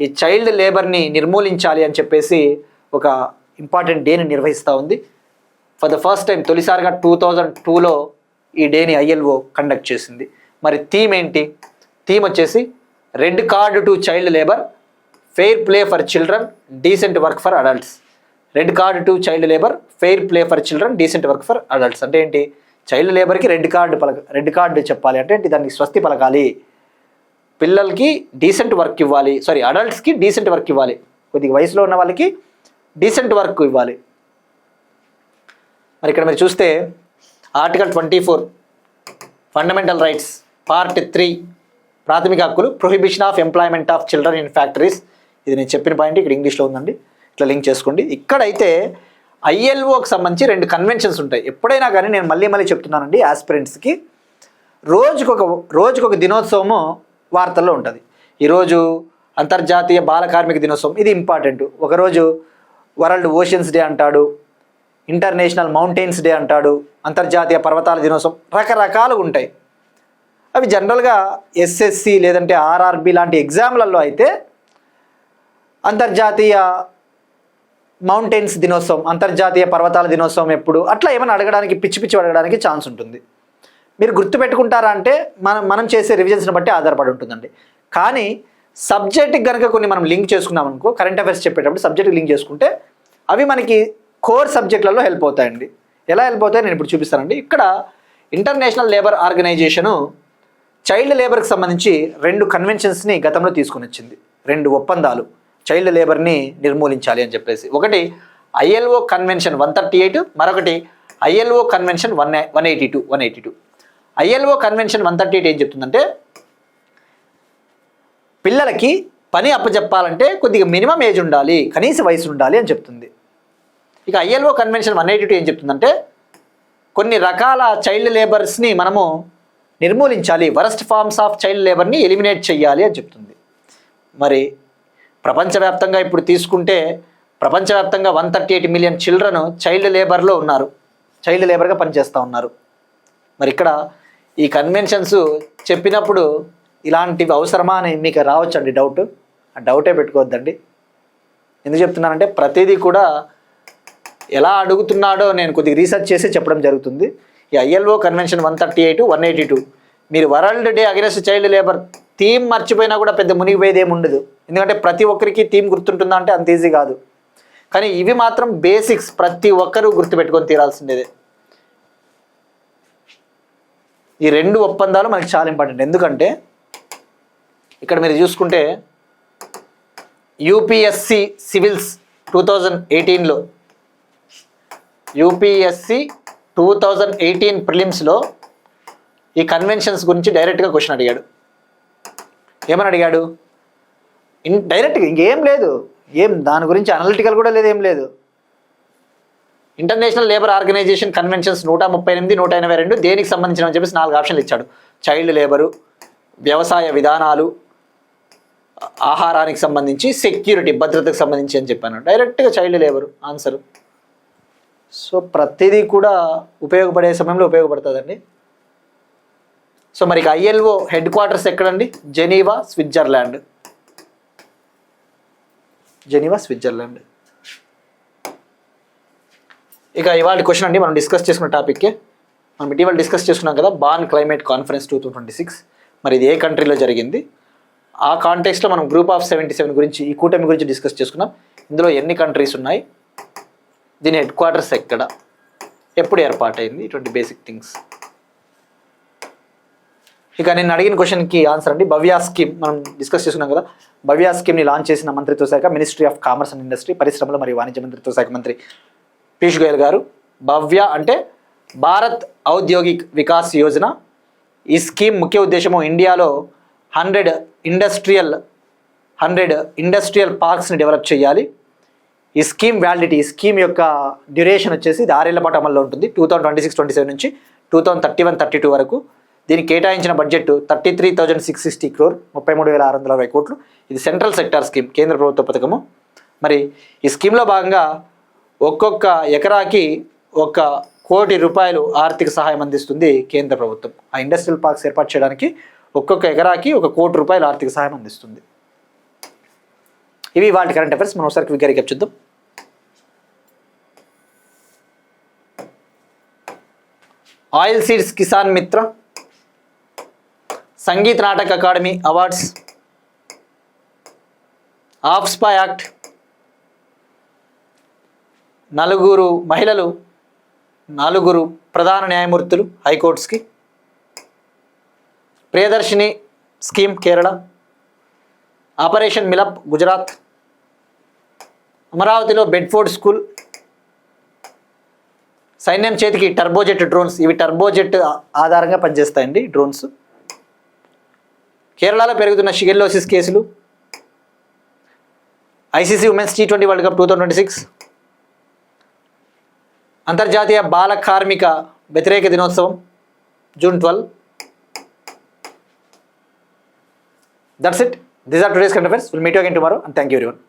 ఈ చైల్డ్ లేబర్ని నిర్మూలించాలి అని చెప్పేసి ఒక ఇంపార్టెంట్ డేని నిర్వహిస్తూ ఉంది. ఫర్ ద ఫస్ట్ టైం తొలిసారిగా 2002లో ఈ డేని ILO కండక్ట్ చేసింది. మరి థీమ్ ఏంటి? థీమ్ వచ్చేసి red card to child labour, fair play for children, decent work for adults. Red card to child labour, fair play for children, decent work for adults. అంటే ఏంటి? Child లేబర్కి red card చెప్పాలి అంటే ఏంటి? దానికి స్వస్తి పలకాలి. పిల్లలకి డీసెంట్ వర్క్ ఇవ్వాలి, అడల్ట్స్కి డీసెంట్ వర్క్ ఇవ్వాలి, కొద్దిగా వయసులో ఉన్న వాళ్ళకి డీసెంట్ వర్క్ ఇవ్వాలి. మరి ఇక్కడ మీరు చూస్తే ఆర్టికల్ 24 ఫండమెంటల్ రైట్స్ పార్ట్ 3 ప్రాథమిక హక్కులు, prohibition of employment of children in factories. ఇది నేను చెప్పిన పాయింట్ ఇక్కడ ఇంగ్లీష్లో ఉందండి, ఇట్లా లింక్ చేసుకోండి. ఇక్కడైతే ILOకి సంబంధించి 2 కన్వెన్షన్స్ ఉంటాయి. ఎప్పుడైనా కానీ నేను మళ్ళీ చెప్తున్నానండి ఆస్పిరెంట్స్కి, రోజుకొక దినోత్సవము వార్తల్లో ఉంటుంది. ఈరోజు అంతర్జాతీయ బాల కార్మిక దినోత్సవం, ఇది ఇంపార్టెంట్. ఒకరోజు వరల్డ్ ఓషన్స్ డే అంటాడు, ఇంటర్నేషనల్ మౌంటైన్స్ డే అంటాడు, అంతర్జాతీయ పర్వతాల దినోత్సవం, రకరకాలుగా ఉంటాయి. అవి జనరల్గా SSC లేదంటే RRB లాంటి ఎగ్జామ్లలో అయితే అంతర్జాతీయ మౌంటైన్స్ దినోత్సవం, అంతర్జాతీయ పర్వతాల దినోత్సవం ఎప్పుడు, అట్లా ఏమైనా అడగడానికి పిచ్చి అడగడానికి ఛాన్స్ ఉంటుంది. మీరు గుర్తుపెట్టుకుంటారా అంటే మనం చేసే రివిజన్స్ని బట్టి ఆధారపడి ఉంటుందండి. కానీ సబ్జెక్ట్కి కనుక కొన్ని మనం లింక్ చేసుకున్నాం అనుకో, కరెంట్ అఫైర్స్ చెప్పేటప్పుడు సబ్జెక్ట్కి లింక్ చేసుకుంటే అవి మనకి కోర్ సబ్జెక్టులలో హెల్ప్ అవుతాయండి. ఎలా హెల్ప్ అవుతాయి నేను ఇప్పుడు చూపిస్తానండి. ఇక్కడ ఇంటర్నేషనల్ లేబర్ ఆర్గనైజేషను చైల్డ్ లేబర్కి సంబంధించి 2 కన్వెన్షన్స్ని గతంలో తీసుకుని వచ్చింది, 2 ఒప్పందాలు చైల్డ్ లేబర్ని నిర్మూలించాలి అని చెప్పేసి. ఒకటి ILO కన్వెన్షన్ 138, మరొకటి ILO కన్వెన్షన్ 182. ILO కన్వెన్షన్ 138 ఏం చెప్తుందంటే పిల్లలకి పని అప్పచెప్పాలంటే కొద్దిగా మినిమం ఏజ్ ఉండాలి, కనీస వయసు ఉండాలి అని చెప్తుంది. ఇక ILO కన్వెన్షన్ 182 ఏం చెప్తుందంటే కొన్ని రకాల చైల్డ్ లేబర్స్ని మనము నిర్మూలించాలి, వరస్ట్ ఫార్మ్స్ ఆఫ్ చైల్డ్ లేబర్ని ఎలిమినేట్ చేయాలి అని చెప్తుంది. మరి ప్రపంచవ్యాప్తంగా ఇప్పుడు తీసుకుంటే ప్రపంచవ్యాప్తంగా 138 మిలియన్ చిల్డ్రన్ చైల్డ్ లేబర్లో ఉన్నారు, చైల్డ్ లేబర్గా పనిచేస్తూ ఉన్నారు. మరి ఇక్కడ ఈ కన్వెన్షన్స్ చెప్పినప్పుడు ఇలాంటివి అవసరమా అని మీకు రావచ్చండి డౌట్. ఆ డౌటే పెట్టుకోవద్దండి. ఎందుకు చెప్తున్నానంటే ప్రతిదీ కూడా ఎలా అడుగుతున్నాడో నేను కొద్దిగా రీసెర్చ్ చేసి చెప్పడం జరుగుతుంది. ఈ ILO కన్వెన్షన్ 138, 182 మీరు world day against child labour theme మర్చిపోయినా కూడా పెద్ద మునిగిపోయేది ఏమి ఉండదు. ఎందుకంటే ప్రతి ఒక్కరికి థీమ్ గుర్తుంటుందా అంటే అంత ఈజీ కాదు. కానీ ఇవి మాత్రం బేసిక్స్ ప్రతి ఒక్కరూ గుర్తుపెట్టుకొని తీరాల్సిందేదే. ఈ 2 ఒప్పందాలు మనకి చాలా ఇంపార్టెంట్. ఎందుకంటే ఇక్కడ మీరు చూసుకుంటే యూపీఎస్సి సివిల్స్ 2018లో యూపీఎస్సి 2018 ప్రిలిమ్స్లో ఈ కన్వెన్షన్స్ గురించి డైరెక్ట్గా క్వశ్చన్ అడిగాడు. ఏమని అడిగాడు? డైరెక్ట్గా ఇంకేం లేదు, ఏం దాని గురించి అనలిటికల్ కూడా లేదు, ఏం లేదు. ఇంటర్నేషనల్ లేబర్ ఆర్గనైజేషన్ కన్వెన్షన్స్ 138, 182 దేనికి సంబంధించిన అని చెప్పేసి 4 ఆప్షన్లు ఇచ్చాడు. చైల్డ్ లేబరు, వ్యవసాయ విధానాలు, ఆహారానికి సంబంధించి, సెక్యూరిటీ భద్రతకు సంబంధించి అని చెప్పాను. డైరెక్ట్గా చైల్డ్ లేబరు ఆన్సర్. సో ప్రతిదీ కూడా ఉపయోగపడే సమయంలో ఉపయోగపడుతుందండి. సో మరి ఐఎల్ఓ హెడ్ క్వార్టర్స్ ఎక్కడండి? Geneva, Switzerland. ఇక ఇవాళ క్వశ్చన్ అండి, మనం డిస్కస్ చేసుకున్న టాపిక్కే. మనం ఇటీవల డిస్కస్ చేసుకున్నాం కదా, బాన్ క్లైమేట్ కాన్ఫరెన్స్ 2026. మరి ఇది ఏ కంట్రీలో జరిగింది? ఆ కాంటెక్స్ట్లో మనం గ్రూప్ ఆఫ్ 77 గురించి, ఈ కూటమి గురించి డిస్కస్ చేసుకున్నాం. ఇందులో ఎన్ని కంట్రీస్ ఉన్నాయి, దీని హెడ్ క్వార్టర్స్ ఎక్కడ, ఎప్పుడు ఏర్పాటైంది, ఇటువంటి బేసిక్ థింగ్స్. ఇక నేను అడిగిన క్వశ్చన్కి ఆన్సర్ అండి, భవ్య స్కీమ్. మనం డిస్కస్ చేసుకున్నాం కదా, భవ్య స్కీమ్ని లాంచ్ చేసిన మంత్రిత్వ శాఖ ministry of commerce and industry, పరిశ్రమలు మరియు వాణిజ్య మంత్రిత్వ శాఖ మంత్రి పీయూష్ గోయల్ గారు. భవ్య అంటే భారత్ ఔద్యోగిక్ వికాస్ యోజన. ఈ స్కీమ్ ముఖ్య ఉద్దేశము ఇండియాలో 100 ఇండస్ట్రియల్ పార్క్స్ని డెవలప్ చేయాలి. ఈ స్కీమ్ వ్యాలిడిటీ, ఈ స్కీమ్ యొక్క డ్యూరేషన్ వచ్చేసి ఇది 6 ఏళ్ల పాటు అమల్లో ఉంటుంది. 2026-27 నుంచి 2031-32 వరకు. దీనికి కేటాయించిన బడ్జెట్ 33,660 crore, 33,660 కోట్లు. ఇది సెంట్రల్ సెక్టార్ స్కీమ్, కేంద్ర ప్రభుత్వ పథకము. మరి ఈ స్కీమ్లో భాగంగా ఒక్కొక్క ఎకరాకి 1 కోటి రూపాయలు ఆర్థిక సహాయం అందిస్తుంది కేంద్ర ప్రభుత్వం. ఆ ఇండస్ట్రియల్ పార్క్స్ ఏర్పాటు చేయడానికి ఒక్కొక్క ఎకరాకి 1 కోటి రూపాయలు ఆర్థిక సహాయం అందిస్తుంది. ఇవి వాటి కరెంట్ అఫైర్స్. మనం ఒకసారి క్విక్గా రీక్యాప్ చూద్దాం. Oil seeds Kisan Mitra, Sangeet Natak Academy Awards, AFSPA act, 4 మహిళలు, 4 ప్రధాన న్యాయమూర్తులు హైకోర్ట్స్కి, ప్రియదర్శిని స్కీమ్ కేరళ, ఆపరేషన్ మిలప్ గుజరాత్, అమరావతిలో బెడ్ఫోర్డ్ స్కూల్, సైన్యం చేతికి టర్బోజెట్ డ్రోన్స్. ఇవి టర్బోజెట్ ఆధారంగా పనిచేస్తాయండి డ్రోన్స్. కేరళలో పెరుగుతున్న షిగెల్లోసిస్ కేసులు, ICC women's T20 world cup 2026, అంతర్జాతీయ బాల కార్మిక వ్యతిరేక దినోత్సవం June 12. That's it. These are today's current affairs. We'll meet you again tomorrow and thank you everyone.